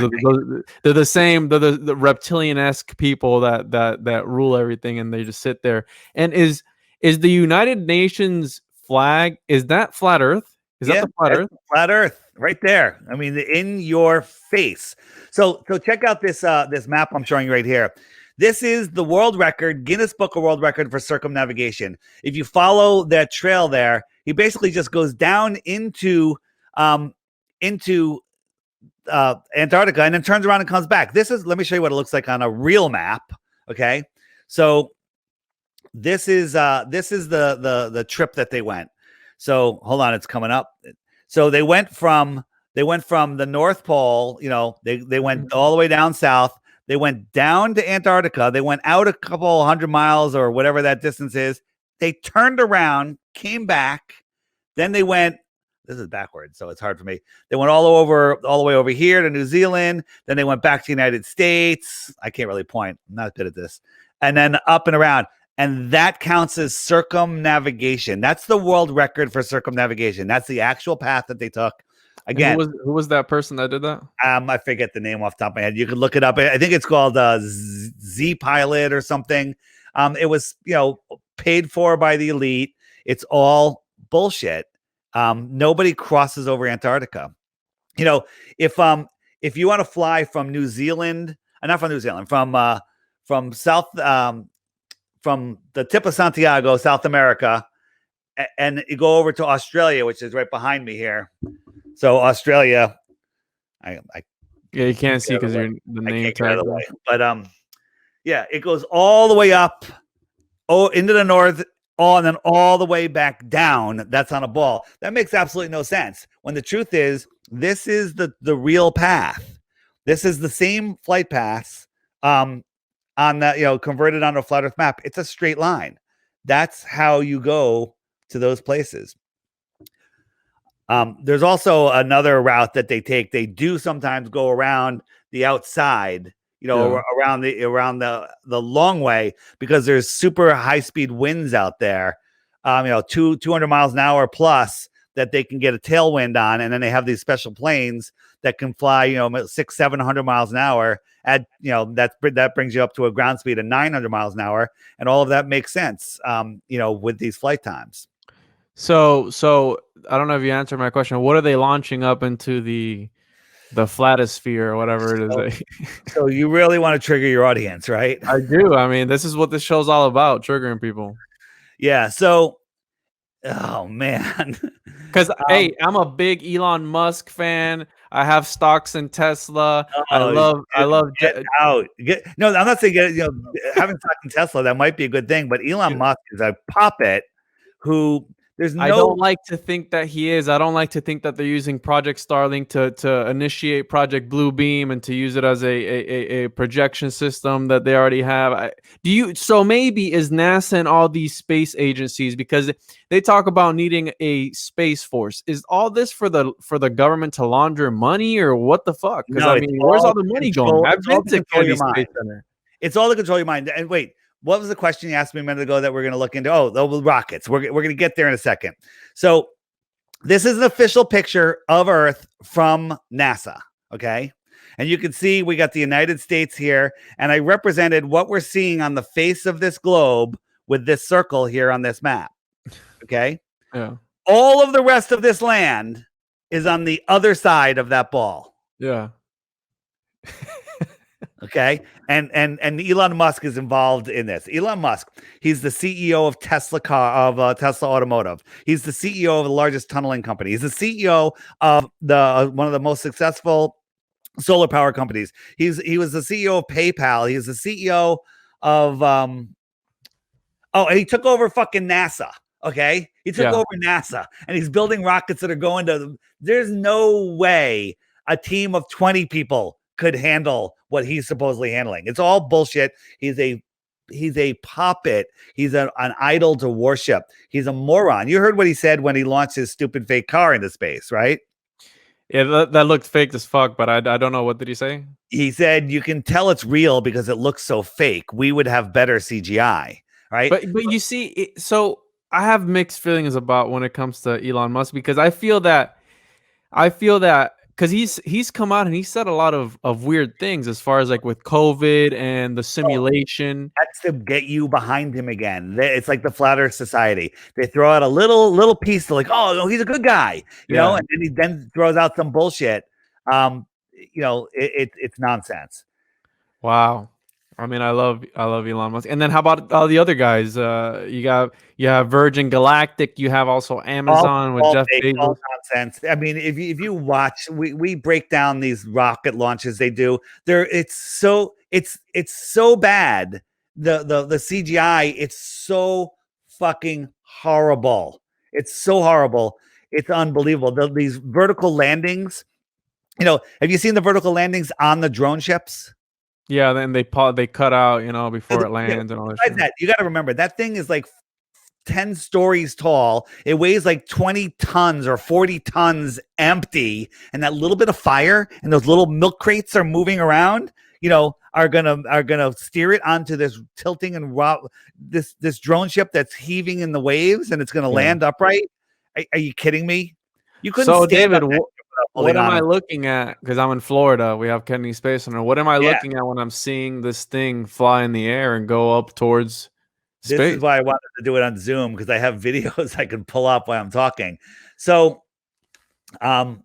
the same. They're the reptilian-esque people that rule everything, and they just sit there. And is the United Nations flag, is that flat Earth? Is that the flat Earth? Flat Earth, right there. I mean, in your face. So check out this map I'm showing you right here. This is the world record, Guinness Book of World Record for circumnavigation. If you follow that trail there, he basically just goes down into Antarctica and then turns around and comes back. Let me show you what it looks like on a real map. Okay. So this is the trip that they went. So hold on, it's coming up. So they went from the North Pole, they went all the way down south. They went down to Antarctica. They went out a couple 100 miles or whatever that distance is. They turned around, came back. Then they went, this is backwards, so it's hard for me. They went all the way over here to New Zealand. Then they went back to the United States. I can't really point. I'm not good at this. And then up and around. And that counts as circumnavigation. That's the world record for circumnavigation. That's the actual path that they took. Again, who was that person that did that? I forget the name off the top of my head. You could look it up. I think it's called Z Pilot or something. It was, paid for by the elite. It's all bullshit. Nobody crosses over Antarctica. If you want to fly from New Zealand, not from New Zealand, from South, from the tip of Santiago, South America, and you go over to Australia, which is right behind me here. So Australia, you can't see because you're the name tag. But it goes all the way up, into the north, and then all the way back down. That's on a ball. That makes absolutely no sense. When the truth is, this is the real path. This is the same flight paths on that, converted on a flat Earth map. It's a straight line. That's how you go to those places. There's also another route that they take. They do sometimes go around the outside, around the long way, because there's super high speed winds out there. 200 miles an hour plus that they can get a tailwind on, and then they have these special planes that can fly, 600-700 miles an hour. At that brings you up to a ground speed of 900 miles an hour, and all of that makes sense, with these flight times. So I don't know if you answered my question. What are they launching up into the flatosphere or whatever it is? So you really want to trigger your audience, right? I do. I mean, this is what this show's all about, triggering people. Yeah. So, oh man. Because hey, I'm a big Elon Musk fan. I have stocks in Tesla. I love get out. No, I'm not saying having stock in Tesla, that might be a good thing, but Elon Musk is a puppet who I don't like to think that he is. I don't like to think that they're using Project Starlink to initiate Project Bluebeam and to use it as a projection system that they already have. So maybe is NASA and all these space agencies, because they talk about needing a space force. Is all this for the government to launder money, or what the fuck? Because no, where's all the money going? I've been to Kennedy Space Center. It's all to control your mind. And wait, what was the question you asked me a minute ago that we're going to look into? Oh, the rockets. We're going to get there in a second. So this is an official picture of Earth from NASA. Okay. And you can see we got the United States here. And I represented what we're seeing on the face of this globe with this circle here on this map. Okay. Yeah. All of the rest of this land is on the other side of that ball. Yeah. Okay. And Elon Musk is involved in this. Elon Musk, he's the CEO of Tesla Automotive. He's the CEO of the largest tunneling company. He's the CEO of one of the most successful solar power companies. He was the CEO of PayPal. He was the CEO of and he took over fucking NASA. Okay. He took over NASA, and he's building rockets that are going to, there's no way a team of 20 people could handle what he's supposedly handling. It's all bullshit. He's a puppet. He's an idol to worship. He's a moron. You heard what he said when he launched his stupid fake car into space, right? Yeah, that looked fake as fuck, but I don't know. What did he say? He said, you can tell it's real because it looks so fake. We would have better CGI, right? But you see, so I have mixed feelings about when it comes to Elon Musk, because I feel that because he's come out and he said a lot of weird things as far as like with COVID and the simulation. That's to get you behind him again. It's like the Flat Earth Society. They throw out a little piece to like, oh no, he's a good guy, you know, and then he then throws out some bullshit. It's nonsense. Wow. I mean, I love Elon Musk. And then how about all the other guys? You have Virgin Galactic. You have also Amazon with Jeff Bezos. All nonsense. I mean, if you watch, we break down these rocket launches they do. It's so bad. The CGI, it's so fucking horrible. It's so horrible. It's unbelievable. These vertical landings. Have you seen the vertical landings on the drone ships? Yeah, then they cut out, before it lands and all that shit. You got to remember, that thing is like 10 stories tall. It weighs like 20 tons or 40 tons empty. And that little bit of fire and those little milk crates are moving around, are gonna steer it onto this tilting and this drone ship that's heaving in the waves, and it's gonna land upright. Are you kidding me? You couldn't. So David, what am I looking at? Because I'm in Florida. We have Kennedy Space Center. What am I looking at when I'm seeing this thing fly in the air and go up towards space? This is why I wanted to do it on Zoom, because I have videos I can pull up while I'm talking. So, I'm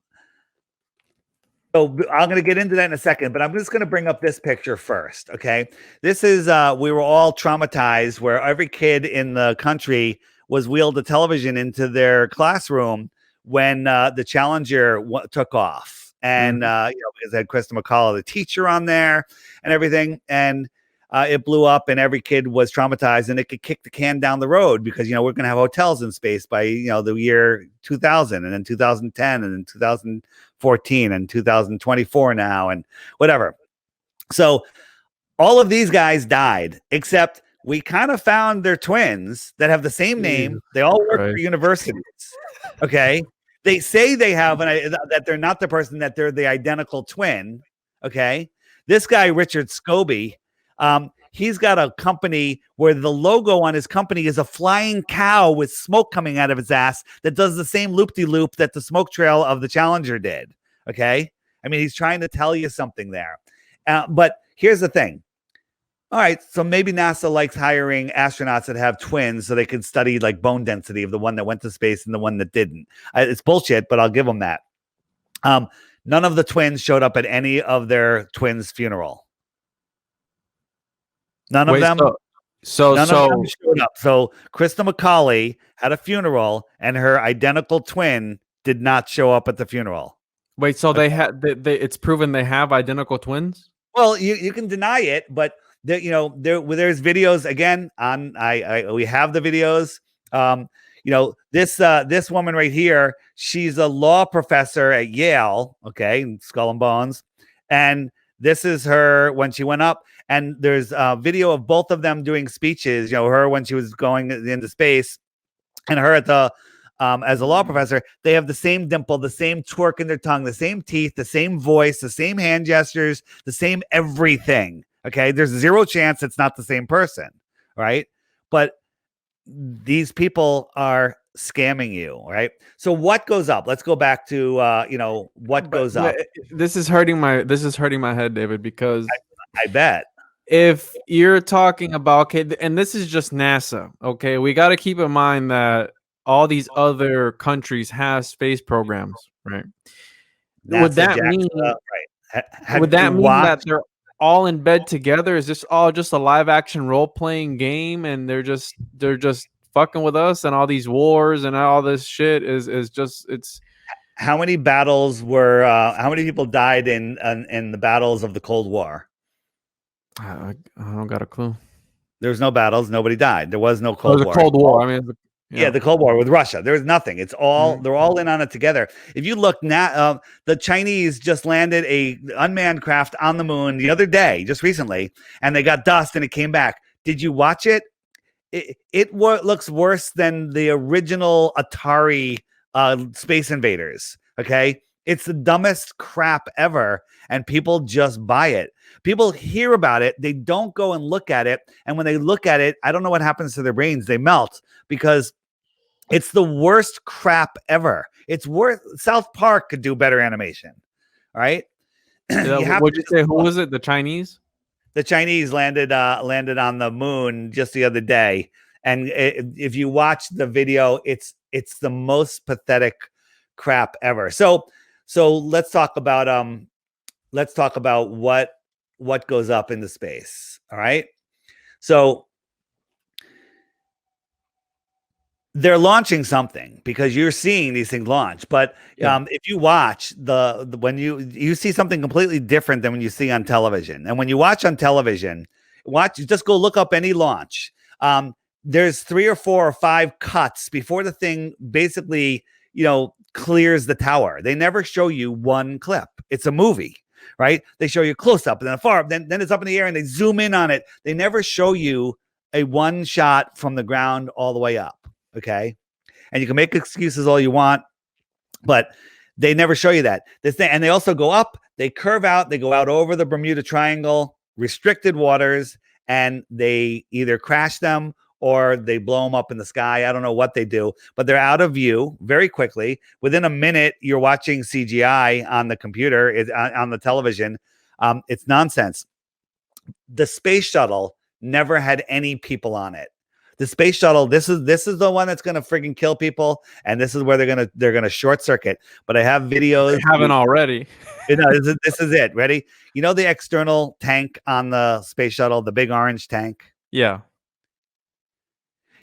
going to get into that in a second, but I'm just going to bring up this picture first. Okay. This is, we were all traumatized, where every kid in the country was wheeled a television into their classroom when the Challenger took off, and because it had Krista McCullough, the teacher, on there and everything, and it blew up, and every kid was traumatized, and it could kick the can down the road, because we're going to have hotels in space by the year 2000, and then 2010, and then 2014, and 2024 now, and whatever. So all of these guys died, except we kind of found their twins that have the same name. They all work for universities. Okay. They say they have that they're not the person, that they're the identical twin. Okay. This guy, Richard Scobie, he's got a company where the logo on his company is a flying cow with smoke coming out of its ass that does the same loop-de-loop that the smoke trail of the Challenger did. Okay. I mean, he's trying to tell you something there. But here's the thing. All right, so maybe NASA likes hiring astronauts that have twins so they can study like bone density of the one that went to space and the one that didn't. It's bullshit, but I'll give them that. None of the twins showed up at any of their twins' funeral. None of them. None of them showed up. So Krista McCauley had a funeral, and her identical twin did not show up at the funeral. Wait, so they had it's proven they have identical twins? Well, you can deny it, but there's videos again on we have the videos. This woman right here, she's a law professor at Yale, okay, Skull and Bones, and this is her when she went up, and there's a video of both of them doing speeches, her when she was going into space and her at the as a law professor. They have the same dimple, the same twerk in their tongue, the same teeth, the same voice, the same hand gestures, the same everything. Okay, there's zero chance it's not the same person, right? But these people are scamming you, right? So what goes up? Let's go back to what goes up. This is hurting my head, David, because I bet if you're talking about and this is just NASA, okay, we got to keep in mind that all these other countries have space programs, right? Would that mean that they're all in bed together? Is this all just a live action role playing game, and they're just fucking with us, and all these wars and all this shit is just it's. How many battles were? How many people died in the battles of the Cold War? I don't got a clue. There's no battles. Nobody died. There was no Cold War. Cold War. I mean. Yeah, the Cold War with Russia. There's nothing. It's all they're all in on it together. If you look now, the Chinese just landed a unmanned craft on the moon the other day, just recently, and they got dust and it came back. Did you watch it? It looks worse than the original Atari Space Invaders. Okay, it's the dumbest crap ever, and people just buy it. People hear about it, they don't go and look at it, and when they look at it, I don't know what happens to their brains. They melt because it's the worst crap ever. It's worth. South Park could do better animation. All right. What'd you say? Who was it? The Chinese? The Chinese landed on the moon just the other day, and if you watch the video, it's the most pathetic crap ever. So let's talk about what goes up into space. All right. So they're launching something because you're seeing these things launch. But if you watch when you see something completely different than when you see on television, and when you watch on television, just go look up any launch. There's 3 or 4 or 5 cuts before the thing basically, clears the tower. They never show you one clip. It's a movie, right? They show you close up and then a far up, then it's up in the air and they zoom in on it. They never show you a one shot from the ground all the way up. Okay. And you can make excuses all you want, but they never show you that. And they also go up, they curve out, they go out over the Bermuda Triangle, restricted waters, and they either crash them or they blow them up in the sky. I don't know what they do, but they're out of view very quickly. Within a minute, you're watching CGI on the computer, on the television. It's nonsense. The space shuttle never had any people on it. The space shuttle, this is the one that's going to freaking kill people, and this is where they're gonna short circuit. But I have videos. They haven't already. This is it. Ready? You know the external tank on the space shuttle, the big orange tank? Yeah.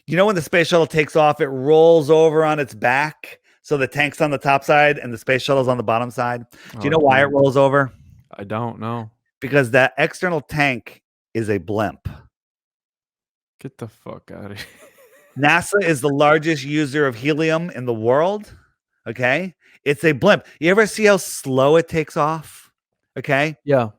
You know when the space shuttle takes off, it rolls over on its back, so the tank's on the top side and the space shuttle's on the bottom side. Do you know why it rolls over? I don't know. Because that external tank is a blimp. Get the fuck out of here. NASA is the largest user of helium in the world. Okay. It's a blimp. You ever see how slow it takes off? Okay. Yeah.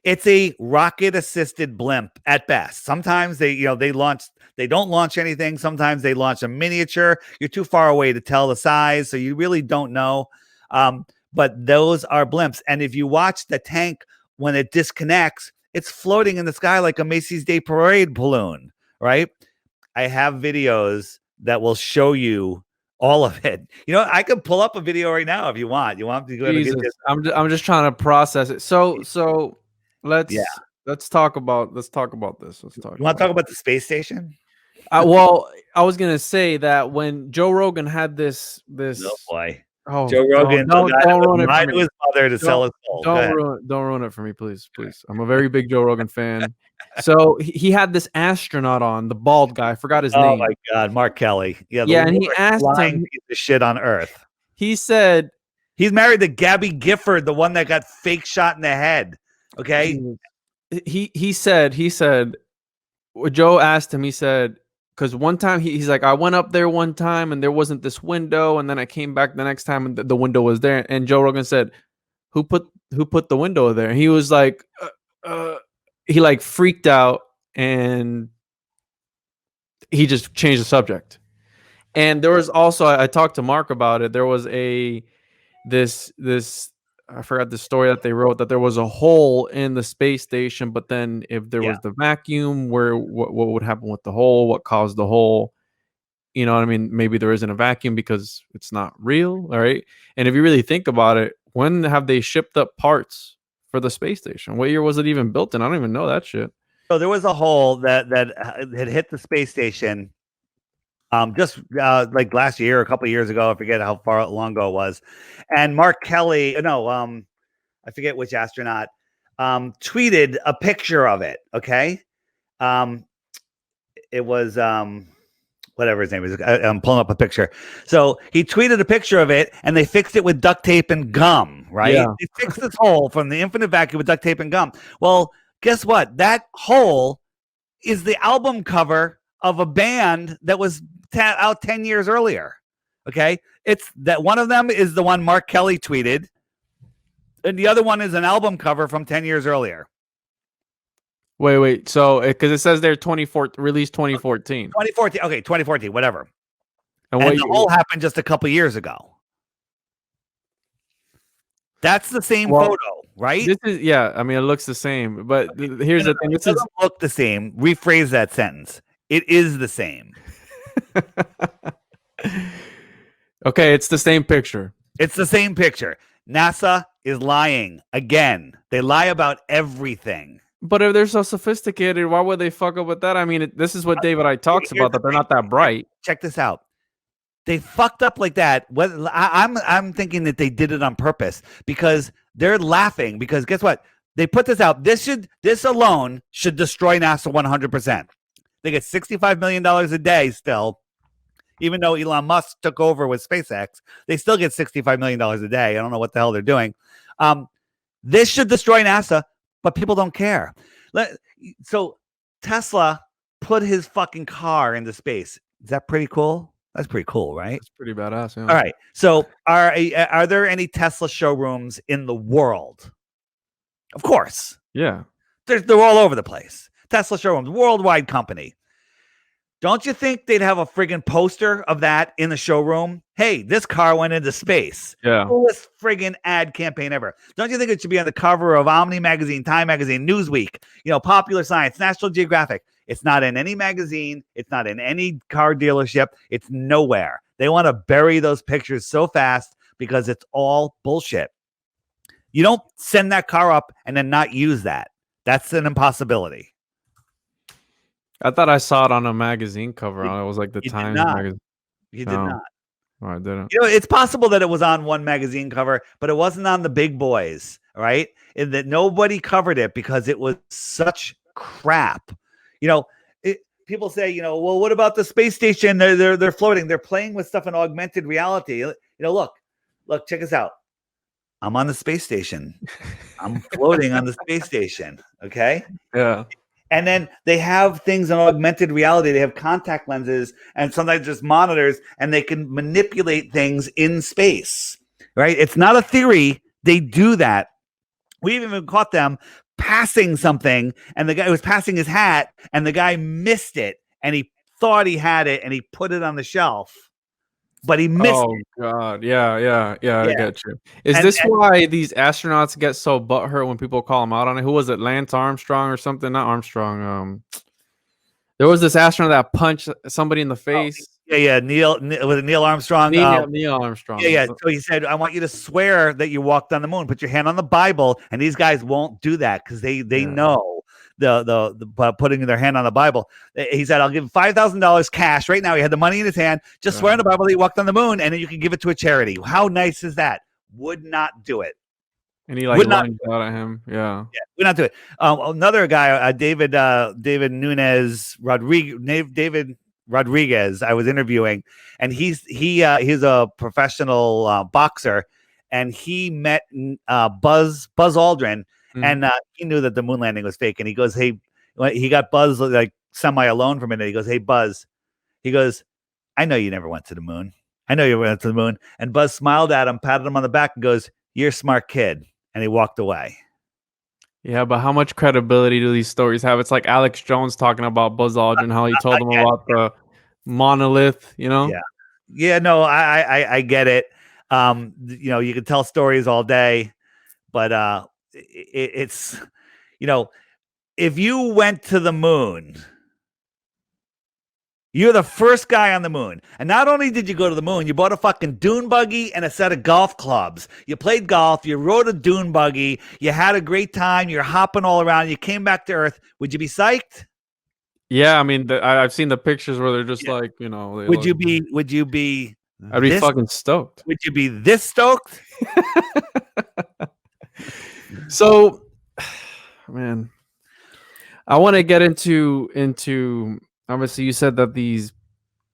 It's a rocket assisted blimp at best. Sometimes they don't launch anything. Sometimes they launch a miniature. You're too far away to tell the size, so you really don't know. But those are blimps. And if you watch the tank when it disconnects, It's floating in the sky like a Macy's Day Parade balloon, right? I have videos that will show you all of it. You know, I could pull up a video right now if you want. You want me to go Jesus, I'm just trying to process it. So let's talk about this. Let's talk. You want to talk about the space station? Well, I was gonna say that when Joe Rogan had this. Oh boy. Oh, Joe Rogan don't ruin it for me. To his mother to sell his soul. Don't ruin it for me, please. I'm a very big Joe Rogan fan. So he had this astronaut on, the bald guy. I forgot his name. Oh my God, Mark Kelly. Yeah, and he asked him piece of shit on Earth. He said he's married to Gabby Gifford, the one that got fake shot in the head. Okay. He said Joe asked him. He said, because one time he's like, I went up there one time and there wasn't this window, and then I came back the next time and the window was there. And Joe Rogan said, who put the window there? And he was like, he like freaked out and he just changed the subject. And there was also, I talked to Mark about it. There was this I forgot the story that they wrote, that there was a hole in the space station, but then if there was the vacuum, what would happen with the hole? What caused the hole? You know what I mean? Maybe there isn't a vacuum because it's not real, all right? And if you really think about it, when have they shipped up parts for the space station? What year was it even built in? I don't even know that shit. So there was a hole that had hit the space station just like last year, a couple of years ago. I forget how far long ago it was. And Mark Kelly, I forget which astronaut, tweeted a picture of it. Okay. It was whatever his name is. I'm pulling up a picture. So he tweeted a picture of it, and they fixed it with duct tape and gum, right? Yeah. They fixed this hole from the infinite vacuum with duct tape and gum. Well, guess what? That hole is the album cover of a band that was out 10 years earlier. Okay. It's that one of them is the one Mark Kelly tweeted, and the other one is an album cover from 10 years earlier. Wait. So, because it says they're released 2014. 2014. Okay, 2014, whatever. And the hole happened just a couple years ago. That's the same photo, right? This is, I mean, it looks the same, but here's the thing. It doesn't look the same. Rephrase that sentence. It is the same. Okay, it's the same picture. It's the same picture. NASA is lying again. They lie about everything. But if they're so sophisticated, why would they fuck up with that? I mean, this is what David I talks about, that they're not that bright. Check this out. They fucked up like that. I'm thinking that they did it on purpose, because they're laughing, because guess what? They put this out. This alone should destroy NASA 100%. They get $65 million a day still. Even though Elon Musk took over with SpaceX, they still get $65 million a day. I don't know what the hell they're doing. This should destroy NASA, but people don't care. So Tesla put his fucking car into space. Is that pretty cool? That's pretty cool, right? That's pretty badass. Yeah. All right. So are there any Tesla showrooms in the world? Of course. Yeah. They're all over the place. Tesla showrooms, worldwide company. Don't you think they'd have a friggin' poster of that in the showroom? Hey, this car went into space. Yeah. Coolest friggin' ad campaign ever. Don't you think it should be on the cover of Omni Magazine, Time Magazine, Newsweek, Popular Science, National Geographic? It's not in any magazine. It's not in any car dealership. It's nowhere. They want to bury those pictures so fast because it's all bullshit. You don't send that car up and then not use that. That's an impossibility. I thought I saw it on a magazine cover. It was like the Times magazine. You did not. Oh, I didn't. It's possible that it was on one magazine cover, but it wasn't on the big boys, right? And that nobody covered it because it was such crap. People say, well, what about the space station? They're floating. They're playing with stuff in augmented reality. Look, check us out. I'm on the space station. I'm floating on the space station. Okay. Yeah. And then they have things in augmented reality. They have contact lenses and sometimes just monitors, and they can manipulate things in space, right? It's not a theory. They do that. We even caught them passing something, and the guy was passing his hat, and the guy missed it, and he thought he had it, and he put it on the shelf. but he missed Oh it. God, yeah. I Yeah, get you. Is and, this and why these astronauts get so butthurt when people call them out on it? Who was it? Lance Armstrong or something? Not Armstrong. There was this astronaut that punched somebody in the face. yeah, Neil Armstrong. Neil Armstrong. Yeah. So he said, "I want you to swear that you walked on the moon. Put your hand on the Bible." And these guys won't do that because they know the putting their hand on the Bible. He said, "I'll give him $5,000 cash right now." He had the money in his hand. Just swear on the Bible that you walked on the moon, and then you can give it to a charity. How nice is that? Would not do it. And he like lunged out at him. Yeah, would not do it. Another guy, David Rodriguez, I was interviewing, and he's a professional boxer, and he met Buzz Aldrin, and he knew that the moon landing was fake, and he goes, "Hey," he got Buzz like semi alone for a minute. He goes, "Hey, Buzz," he goes, "I know you never went to the moon. I know you went to the moon." And Buzz smiled at him, patted him on the back, and goes, "You're a smart kid," and he walked away. Yeah, but how much credibility do these stories have? It's like Alex Jones talking about Buzz Aldrin, how he told them about the monolith, you know? Yeah, no, I get it. You can tell stories all day, but it's, if you went to the moon, you're the first guy on the moon. And not only did you go to the moon, you bought a fucking dune buggy and a set of golf clubs. You played golf, you rode a dune buggy, you had a great time, you're hopping all around, you came back to Earth. Would you be psyched? Yeah, I mean, I've seen the pictures where they're just like, Would you be I'd be fucking stoked. Would you be this stoked? So, man, I want to get into obviously you said that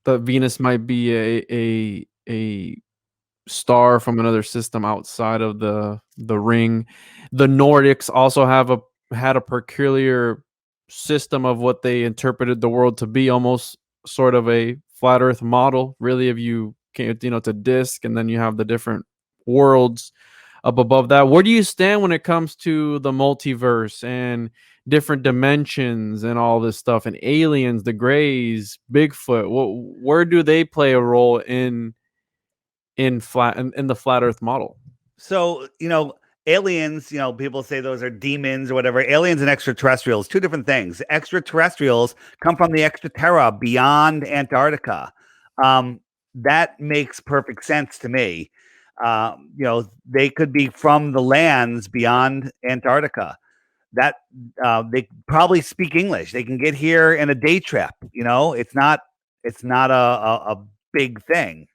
that Venus might be a star from another system outside of the ring. The Nordics also had a peculiar system of what they interpreted the world to be, almost sort of a flat earth model, really, if you can't, it's a disk, and then you have the different worlds up above that. Where do you stand when it comes to the multiverse and different dimensions and all this stuff, and aliens, the Greys, Bigfoot? Where do they play a role in the flat earth model? So, aliens, people say those are demons or whatever. Aliens and extraterrestrials, two different things. Extraterrestrials come from the extraterra beyond Antarctica. That makes perfect sense to me. They could be from the lands beyond Antarctica. That they probably speak English. They can get here in a day trip. It's not a big thing.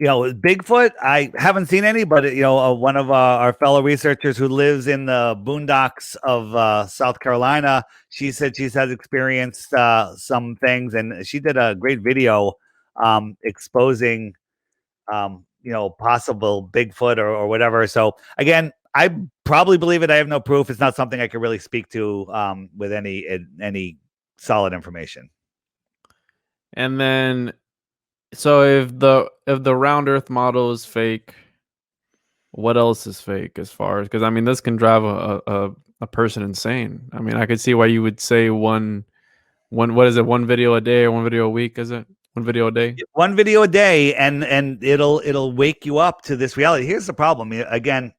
Bigfoot, I haven't seen any, but one of our fellow researchers who lives in the boondocks of South Carolina, she said she has experienced some things, and she did a great video exposing possible Bigfoot or whatever. So again, I probably believe it. I have no proof. It's not something I can really speak to with any solid information. And then, so if the round Earth model is fake, what else is fake? As far as, because I mean, this can drive a person insane. I mean, I could see why you would say one what is it, one video a day or one video a week? Is it one video a day? One video a day, and it'll wake you up to this reality. Here's the problem. Again,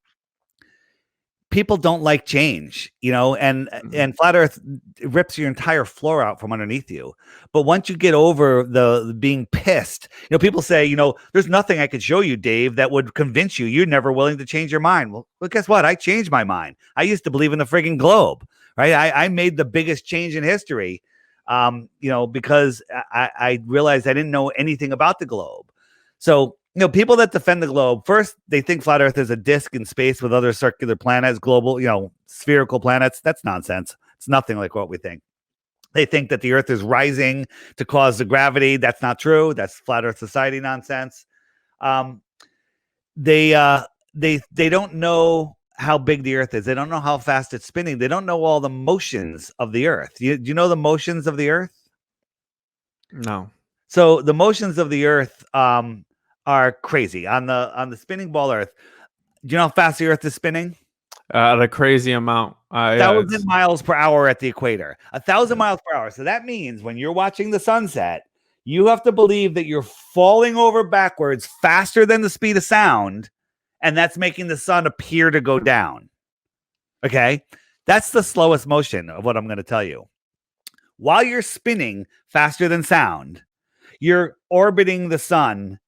people don't like change, and flat earth rips your entire floor out from underneath you. But once you get over the being pissed, people say, there's nothing I could show you, Dave, that would convince you. You're never willing to change your mind. Well, guess what? I changed my mind. I used to believe in the frigging globe, right? I made the biggest change in history, because I realized I didn't know anything about the globe. So, people that defend the globe, first, they think flat earth is a disk in space with other circular planets, global, spherical planets. That's nonsense. It's nothing like what we think. They think that the earth is rising to cause the gravity. That's not true. That's flat earth society nonsense. They don't know how big the earth is. They don't know how fast it's spinning. They don't know all the motions of the earth. Do you know the motions of the earth? No. So the motions of the earth, are crazy on the spinning ball earth. Do you know how fast the earth is spinning? At a crazy amount. 1,000 miles per hour at the equator. 1,000 miles per hour. So that means when you're watching the sunset, You have to believe that you're falling over backwards faster than the speed of sound, and that's making the sun appear to go down. Okay? That's the slowest motion of what I'm going to tell you. While you're spinning faster than sound, you're orbiting the sun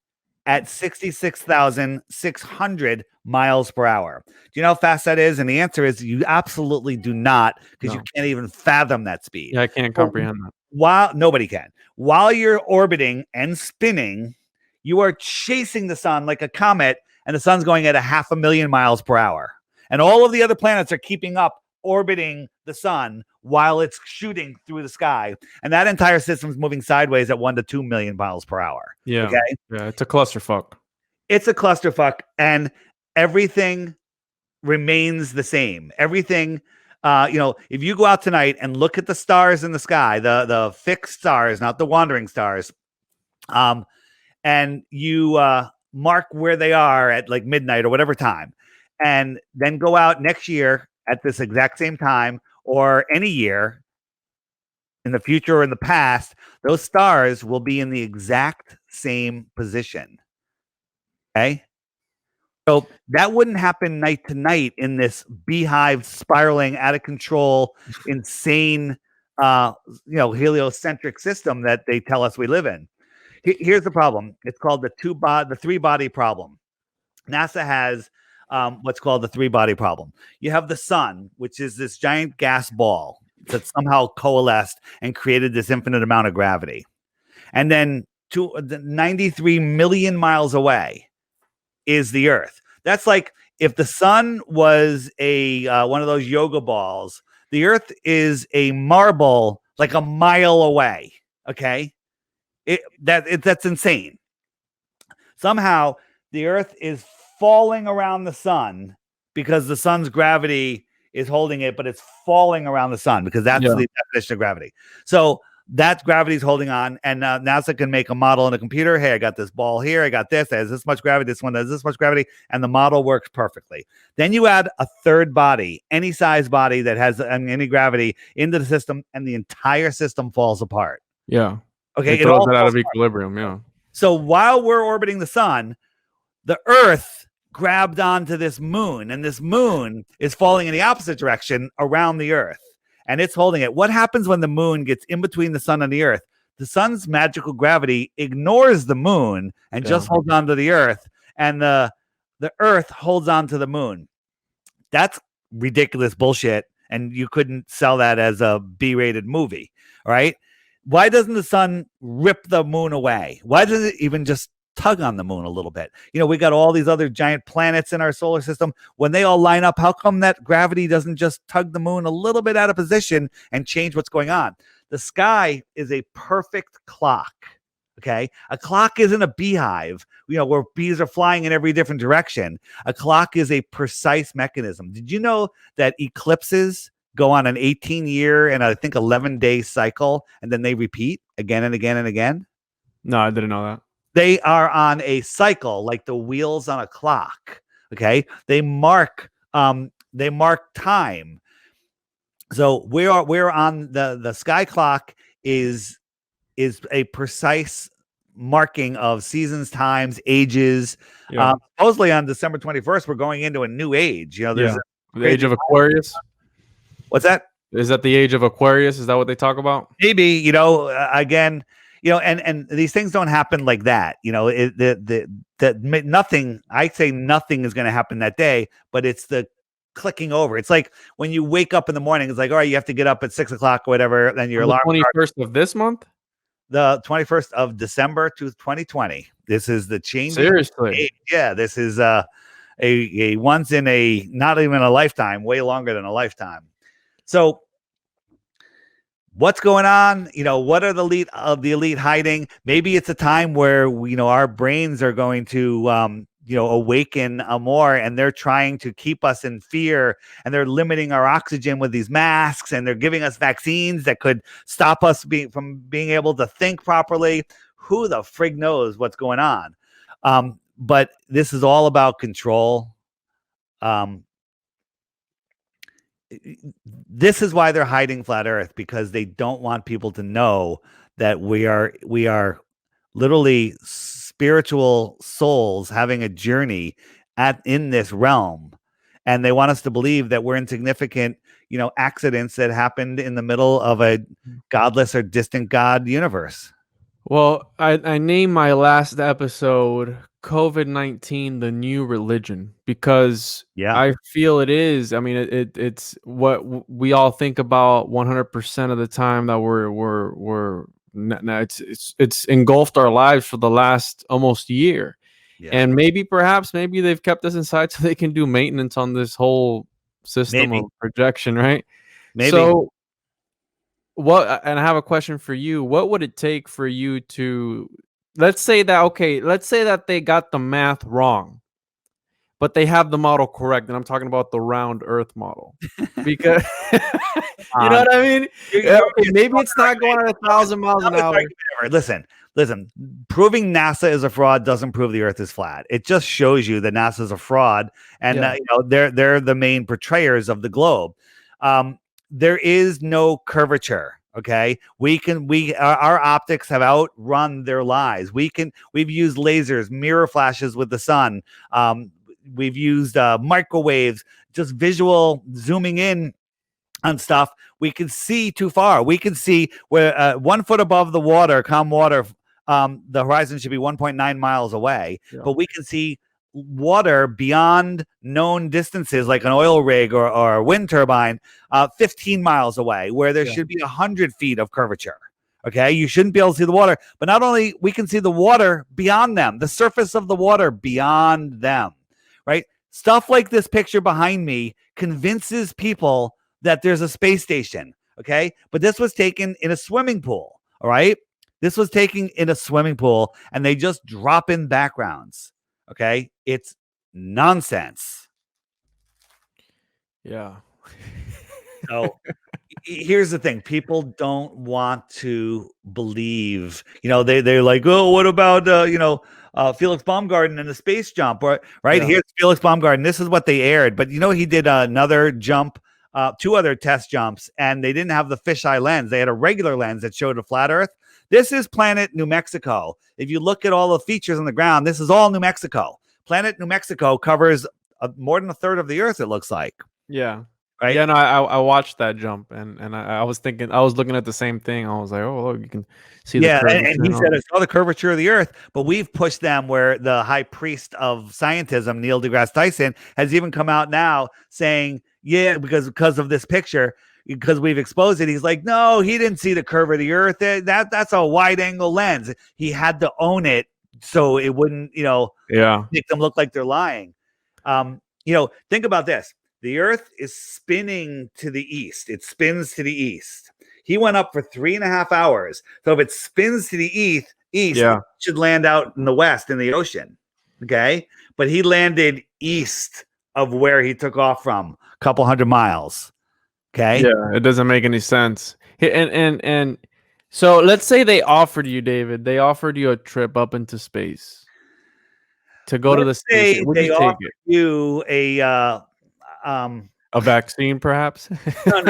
at 66,600 miles per hour. Do you know how fast that is? And the answer is you absolutely do not, because you can't even fathom that speed. Yeah, I can't comprehend that. While nobody can. While you're orbiting and spinning, you are chasing the sun like a comet, and the sun's going at 500,000 miles per hour. And all of the other planets are keeping up, orbiting the sun while it's shooting through the sky. And that entire system is moving sideways at 1 to 2 million miles per hour. Yeah. Okay. Yeah. It's a clusterfuck. It's a clusterfuck, and everything remains the same. Everything, if you go out tonight and look at the stars in the sky, the fixed stars, not the wandering stars, and you mark where they are at like midnight or whatever time, and then go out next year at this exact same time, or any year in the future or in the past, those stars will be in the exact same position. Okay. So that wouldn't happen night to night in this beehive spiraling out of control, insane, heliocentric system that they tell us we live in. Here's the problem. It's called the three body problem. NASA has what's called the three body problem. You have the sun, which is this giant gas ball that somehow coalesced and created this infinite amount of gravity. And then 93 million miles away is the Earth. That's like if the sun was a one of those yoga balls, the Earth is a marble like a mile away. Okay, that's insane. Somehow the Earth is falling around the sun because the sun's gravity is holding it, but it's falling around the sun because that's the definition of gravity. So that gravity is holding on, and NASA can make a model in a computer. Hey, I got this ball here. I got this. It has this much gravity. This one has this much gravity, and the model works perfectly. Then you add a third body, any size body that has any gravity into the system, and the entire system falls apart. Yeah. Okay. It throws it out of equilibrium. Yeah. So while we're orbiting the sun, the Earth grabbed onto this moon, and this moon is falling in the opposite direction around the Earth. And it's holding it. What happens when the moon gets in between the sun and the Earth? The sun's magical gravity ignores the moon and just holds on to the Earth, and the Earth holds on to the moon. That's ridiculous bullshit, and you couldn't sell that as a B-rated movie, right? Why doesn't the sun rip the moon away? Why does it even just tug on the moon a little bit? We got all these other giant planets in our solar system. When they all line up, how come that gravity doesn't just tug the moon a little bit out of position and change what's going on? The sky is a perfect clock. Okay. A clock isn't a beehive, where bees are flying in every different direction. A clock is a precise mechanism. Did you know that eclipses go on an 18-year and I think 11-day cycle, and then they repeat again and again and again? No, I didn't know that. They are on a cycle, like the wheels on a clock. Okay, they mark time. So we're on the sky clock is a precise marking of seasons, times, ages. Yeah. Supposedly on December 21st, we're going into a new age. There's the age of Aquarius. What's that? Is that the age of Aquarius? Is that what they talk about? Maybe, again. And these things don't happen like that. Nothing. I say nothing is going to happen that day, but it's the clicking over. It's like when you wake up in the morning. It's like, all right, you have to get up at 6 o'clock or whatever. Then your alarm. 21st of this month. The 21st of December to 2020. This is the change. Seriously. Yeah. This is a once in a, not even a lifetime, way longer than a lifetime. So what's going on? What are the elite hiding? Maybe it's a time where our brains are going to awaken more, and they're trying to keep us in fear, and they're limiting our oxygen with these masks, and they're giving us vaccines that could stop us from being able to think properly. Who the frig knows what's going on? But this is all about control. This is why they're hiding flat Earth, because they don't want people to know that we are literally spiritual souls having a journey in this realm, and they want us to believe that we're insignificant, accidents that happened in the middle of a godless or distant god universe. Well, I named my last episode COVID-19 the new religion because Yeah. I feel it is. I mean, it's what we all think about 100% of the time that it's engulfed our lives for the last almost year. Yeah. And maybe they've kept us inside so they can do maintenance on this whole system of projection, right? Maybe. So and I have a question for you. What would it take for you to, let's say that they got the math wrong, but they have the model correct, and I'm talking about the round Earth model, because you know what I mean? Maybe it's not going at 1,000 miles an hour. Listen. Proving NASA is a fraud doesn't prove the Earth is flat. It just shows you that NASA is a fraud, and they're the main portrayers of the globe. There is no curvature. Okay, our optics have outrun their lies. We've used lasers, mirror flashes with the sun. We've used microwaves, just visual zooming in on stuff. We can see too far. We can see where 1 foot above the water, calm water, the horizon should be 1.9 miles away, but we can see water beyond known distances, like an oil rig or a wind turbine, 15 miles away, where there should be 100 feet of curvature. Okay, you shouldn't be able to see the water, but not only we can see the water beyond them, the surface of the water beyond them, right? Stuff like this picture behind me convinces people that there's a space station. Okay, but this was taken in a swimming pool. All right, this was taken in a swimming pool, and they just drop in backgrounds. Okay, it's nonsense. Yeah. So here's the thing: people don't want to believe. They're like, oh, what about Felix Baumgarten and the space jump? Right? Yeah. Here's Felix Baumgarten. This is what they aired, but he did another jump, 2 other test jumps, and they didn't have the fisheye lens. They had a regular lens that showed a flat Earth. This is Planet New Mexico. If you look at all the features on the ground, this is all New Mexico. Planet New Mexico covers more than a third of the Earth, it looks like. Yeah. Right? Yeah, no, I watched that jump, and I was thinking, I was looking at the same thing. I was like, oh, look, you can see the curvature. Yeah, and he said, I saw the curvature of the Earth, but we've pushed them where the high priest of scientism, Neil deGrasse Tyson, has even come out now saying, yeah, because of this picture, because we've exposed it. He's like, no, he didn't see the curve of the Earth. That's a wide angle lens. He had to own it so it wouldn't, make them look like they're lying. Think about this. The Earth is spinning to the east. It spins to the east. He went up for 3.5 hours. So if it spins to the east, it should land out in the west in the ocean. Okay. But he landed east of where he took off from, a couple 100 miles. Okay. Yeah, it doesn't make any sense. And so let's say they offered you, David, they offered you a trip up into space to go to the station. Would you take it? You a vaccine, perhaps? No,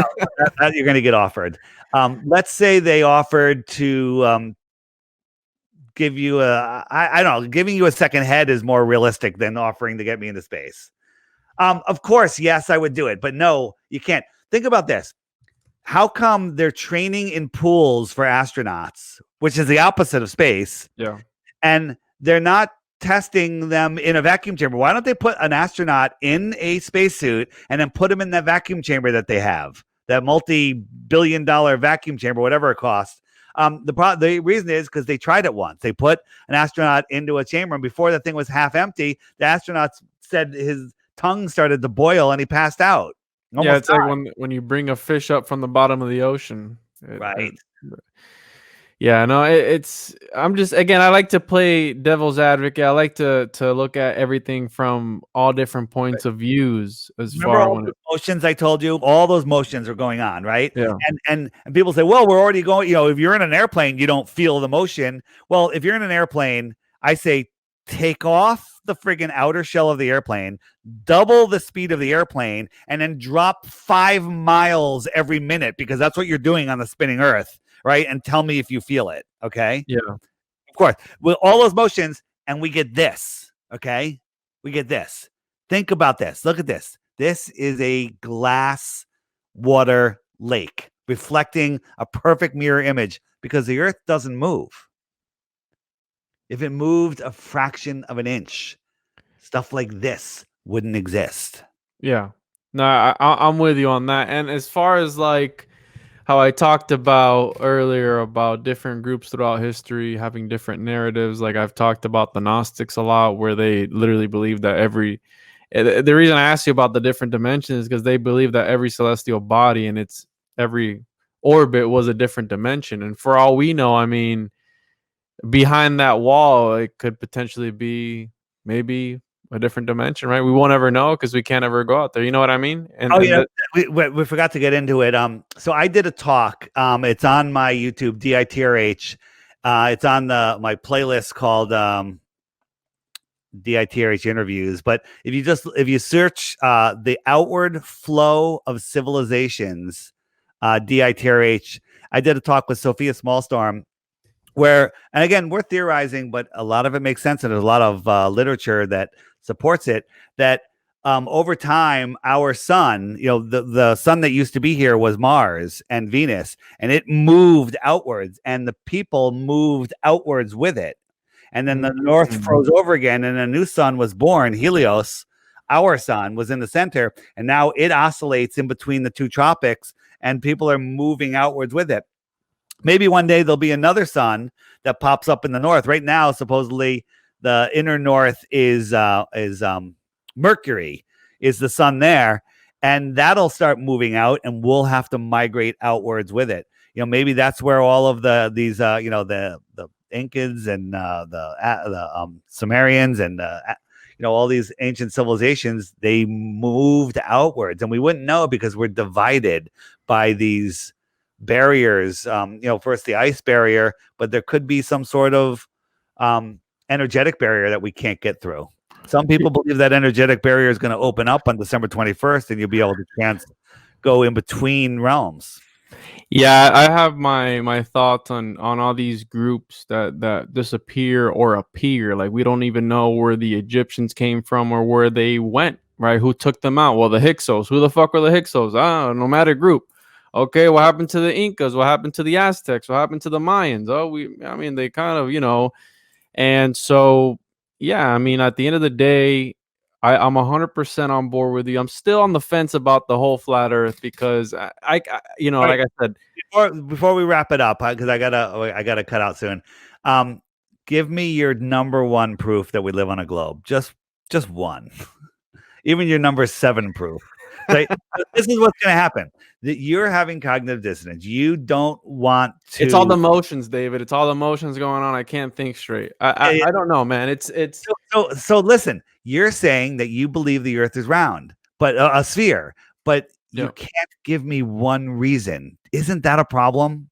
that you're going to get offered. Let's say they offered to give you I don't know, giving you a second head is more realistic than offering to get me into space. Of course, yes, I would do it, but no, you can't. Think about this. How come they're training in pools for astronauts, which is the opposite of space? Yeah. And they're not testing them in a vacuum chamber? Why don't they put an astronaut in a spacesuit and then put him in that vacuum chamber that they have, that multi-billion-dollar vacuum chamber, whatever it costs? The reason is because they tried it once. They put an astronaut into a chamber, and before the thing was half empty, the astronaut said his tongue started to boil and he passed out. Yeah, it's like when you bring a fish up from the bottom of the ocean. Right. Yeah, no, I'm just, again, I like to play devil's advocate. I like to look at everything from all different points of views. Remember all the motions I told you? All those motions are going on, right? Yeah. And people say, well, we're already going, if you're in an airplane, you don't feel the motion. Well, if you're in an airplane, I say, take off the friggin' outer shell of the airplane, double the speed of the airplane, and then drop 5 miles every minute, because that's what you're doing on the spinning Earth, right? And tell me if you feel it, okay? Yeah. course, with all those motions, and we get this. Okay, we get this. Think about this. Look at this. This is a glass water lake reflecting a perfect mirror image because the Earth doesn't move. If it moved a fraction of an inch, stuff like this wouldn't exist. Yeah. No, I'm with you on that. And as far as like how I talked about earlier about different groups throughout history having different narratives, like I've talked about the Gnostics a lot, where they literally believe that the reason I asked you about the different dimensions is because they believe that every celestial body and its every orbit was a different dimension. And for all we know, I mean, behind that wall, it could potentially be maybe a different dimension, right? We won't ever know because we can't ever go out there. You know what I mean? We forgot to get into it. So I did a talk. It's on my YouTube, DITRH. It's on my playlist called DITRH interviews. But if you search the outward flow of civilizations, DITRH, I did a talk with Sophia Smallstorm where, and again, we're theorizing, but a lot of it makes sense. And there's a lot of literature that supports it, that over time, our sun, the sun that used to be here was Mars and Venus, and it moved outwards, and the people moved outwards with it. And then the North froze over again, and a new sun was born, Helios. Our sun was in the center, and now it oscillates in between the two tropics, and people are moving outwards with it. Maybe one day there'll be another sun that pops up in the north. Right now, supposedly, the inner north is Mercury, is the sun there, and that'll start moving out, and we'll have to migrate outwards with it. Maybe that's where all of these the Incans and the Sumerians and all these ancient civilizations, they moved outwards, and we wouldn't know because we're divided by these barriers. First the ice barrier, but there could be some sort of energetic barrier that we can't get through. Some people believe that energetic barrier is going to open up on December 21st, and you'll be able to go in between realms. Yeah, I have my thoughts on all these groups that disappear or appear. Like we don't even know where the Egyptians came from or where they went, right? Who took them out? Well, the Hyksos. Who the fuck were the Hyksos? Nomadic group. Okay, what happened to the Incas? What happened to the Aztecs? What happened to the Mayans? They kind of, and so, yeah, I mean, at the end of the day, I'm 100% on board with you. I'm still on the fence about the whole flat Earth because like I said, before we wrap it up, because I gotta cut out soon. Give me your number one proof that we live on a globe. Just one. Even your number 7 proof. Right? This is what's going to happen. That you're having cognitive dissonance. You don't want to. It's all the emotions, David. It's all the emotions going on. I can't think straight. I don't know, man. It's so listen. You're saying that you believe the Earth is round, but a sphere. But you can't give me one reason. Isn't that a problem?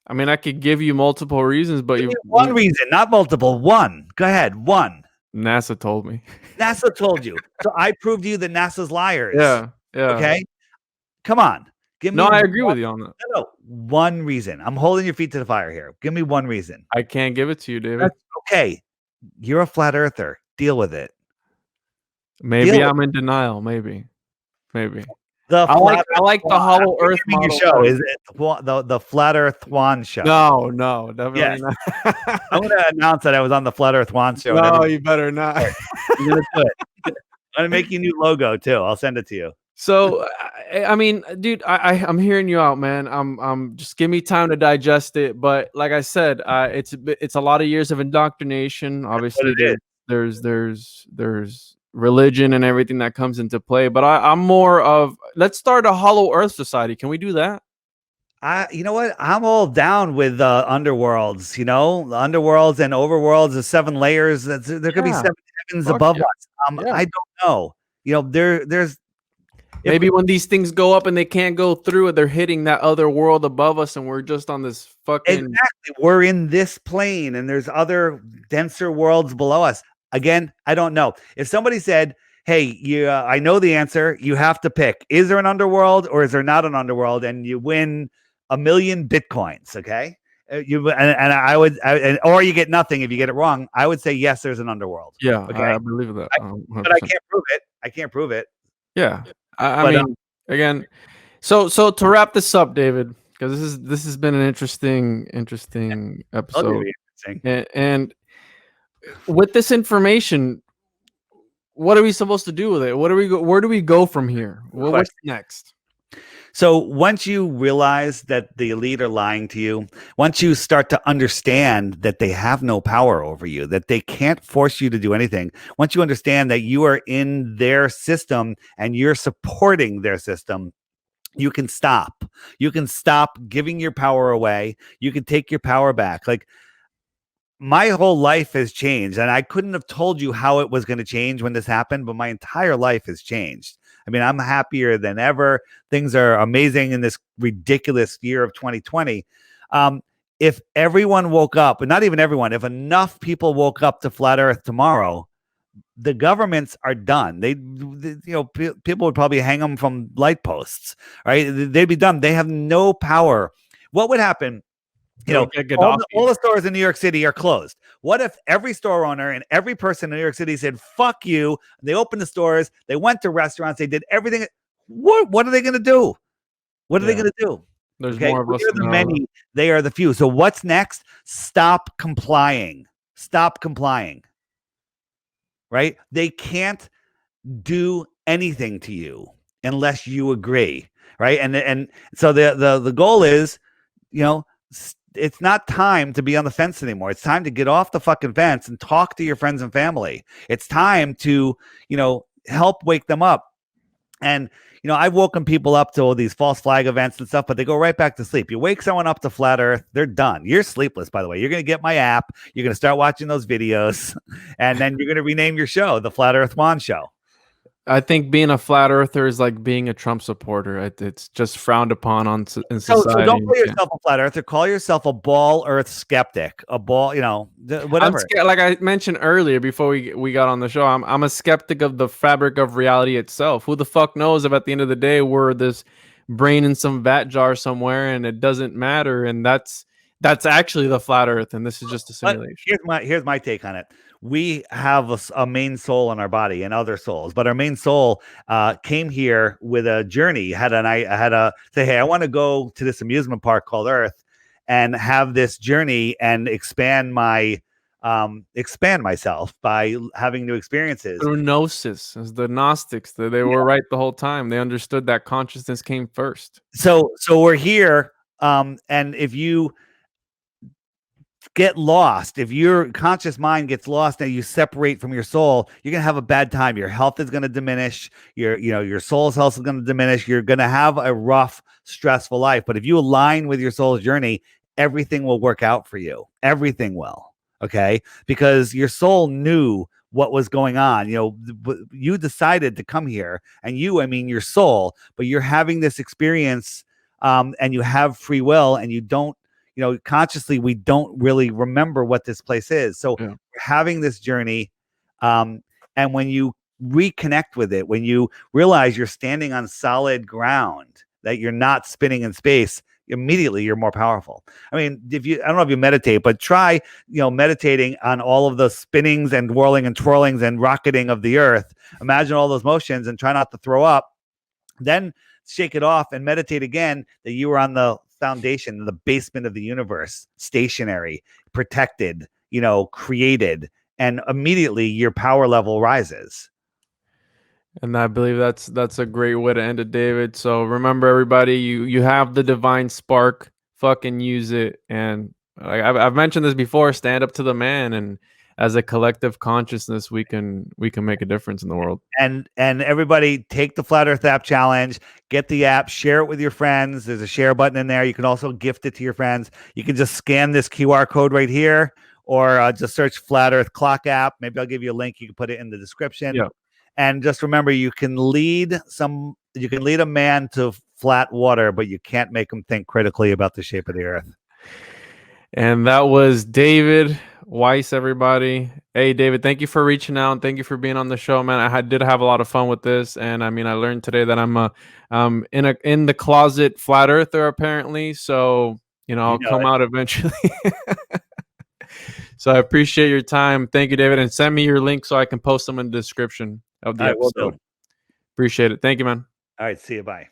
I mean, I could give you multiple reasons, but one reason, not multiple. One. Go ahead. One. NASA told me. NASA told you. So I proved to you that NASA's liars. Yeah. Okay. Come on. Give me. No, I agree with you on that. No. One reason. I'm holding your feet to the fire here. Give me one reason. I can't give it to you, David. That's okay. You're a flat earther. Deal with it. Maybe I'm in denial. Maybe. I like the hollow Earth model. Show. Is it the Flat Earth Juan show? No, definitely not. I'm going to announce that I was on the Flat Earth Juan show. No, you better not. You're going to do it. I'm going to make you a new logo too. I'll send it to you. So, I mean, dude, I'm hearing you out, man. I'm just give me time to digest it. But like I said, it's a lot of years of indoctrination. Obviously, there's religion and everything that comes into play. But I'm more of, let's start a hollow Earth society. Can we do that? You know what? I'm all down with underworlds. The underworlds and overworlds, the 7 layers. There could be 7 heavens above us. I don't know. There's maybe when these things go up and they can't go through it, they're hitting that other world above us, and we're just on this fucking. Exactly. We're in this plane, and there's other denser worlds below us. Again, I don't know. If somebody said, hey, I know the answer. You have to pick. Is there an underworld or is there not an underworld? And you win 1 million Bitcoins, okay? and I would, or you get nothing if you get it wrong. I would say yes, there's an underworld. Yeah, Okay, I believe that. but I can't prove it. I can't prove it. Yeah, I mean, again, so to wrap this up, David, because this has been an interesting episode, and with this information, what are we supposed to do with it? Where do we go from here? What's next? So once you realize that the elite are lying to you, once you start to understand that they have no power over you, that they can't force you to do anything, once you understand that you are in their system and you're supporting their system, you can stop. You can stop giving your power away. You can take your power back. Like, my whole life has changed, and I couldn't have told you how it was going to change when this happened, but my entire life has changed. I mean, I'm happier than ever. Things are amazing in this ridiculous year of 2020. If everyone woke up, and not even everyone, if enough people woke up to flat Earth tomorrow, the governments are done. People would probably hang them from light posts, right? They'd be done. They have no power. What would happen? All the stores in New York City are closed. What if every store owner and every person in New York City said, fuck you? They opened the stores. They went to restaurants. They did everything. What are they going to do? What are they going to do? There's more of us. We're the many. They are the few. So what's next? Stop complying. Stop complying. Right? They can't do anything to you unless you agree. Right? And so the goal is, it's not time to be on the fence anymore. It's time to get off the fucking fence and talk to your friends and family. It's time to, help wake them up. And, I've woken people up to all these false flag events and stuff, but they go right back to sleep. You wake someone up to flat Earth, they're done. You're sleepless, by the way. You're going to get my app. You're going to start watching those videos, and then you're going to rename your show the Flat Earth Juan Show. I think being a flat earther is like being a Trump supporter. It's just frowned upon in society. So don't call yourself a flat earther. Call yourself a ball Earth skeptic. A ball, whatever. Like I mentioned earlier before we got on the show, I'm a skeptic of the fabric of reality itself. Who the fuck knows if at the end of the day we're this brain in some vat jar somewhere and it doesn't matter, and that's actually the flat Earth, and this is just a simulation. Here's my take on it. We have a main soul in our body and other souls, but our main soul came here with a journey. I had to say, hey, I want to go to this amusement park called Earth and have this journey and expand myself by having new experiences. Through gnosis, as the Gnostics, they were right the whole time. They understood that consciousness came first. So we're here, and if you get lost, if your conscious mind gets lost and you separate from your soul, you're going to have a bad time. Your health is going to diminish. Your soul's health is going to diminish. You're going to have a rough, stressful life. But if you align with your soul's journey, everything will work out for you. Everything will. Okay. Because your soul knew what was going on. You decided to come here, and I mean your soul, but you're having this experience, and you have free will, and you don't, consciously, we don't really remember what this place is. So we're having this journey. And when you reconnect with it, when you realize you're standing on solid ground, that you're not spinning in space, immediately you're more powerful. I mean, I don't know if you meditate, but try, meditating on all of the spinnings and whirling and twirlings and rocketing of the Earth. Imagine all those motions and try not to throw up. Then shake it off and meditate again that you were on the foundation, the basement of the universe, stationary, protected, created, and immediately your power level rises. And I believe that's a great way to end it, David. So remember, everybody, you have the divine spark. Fucking use it. And I've mentioned this before. Stand up to the man, and as a collective consciousness, we can make a difference in the world. And everybody, take the Flat Earth app challenge. Get the app, share it with your friends. There's a share button in there. You can also gift it to your friends. You can just scan this QR code right here, or just search Flat Earth Clock app. Maybe I'll give you a link. You can put it in the description. Yeah. And just remember, you can lead a man to flat water, but you can't make him think critically about the shape of the Earth. And that was David Weiss, everybody. Hey, David, thank you for reaching out, and thank you for being on the show, man. I did have a lot of fun with this, and I mean, I learned today that I'm in the closet flat earther, apparently. So I'll You know come it. out eventually. So I appreciate your time. Thank you, David. And send me your link so I can post them in the description of the All right, will do. episode. Appreciate it. Thank you, man. All right, see you. Bye.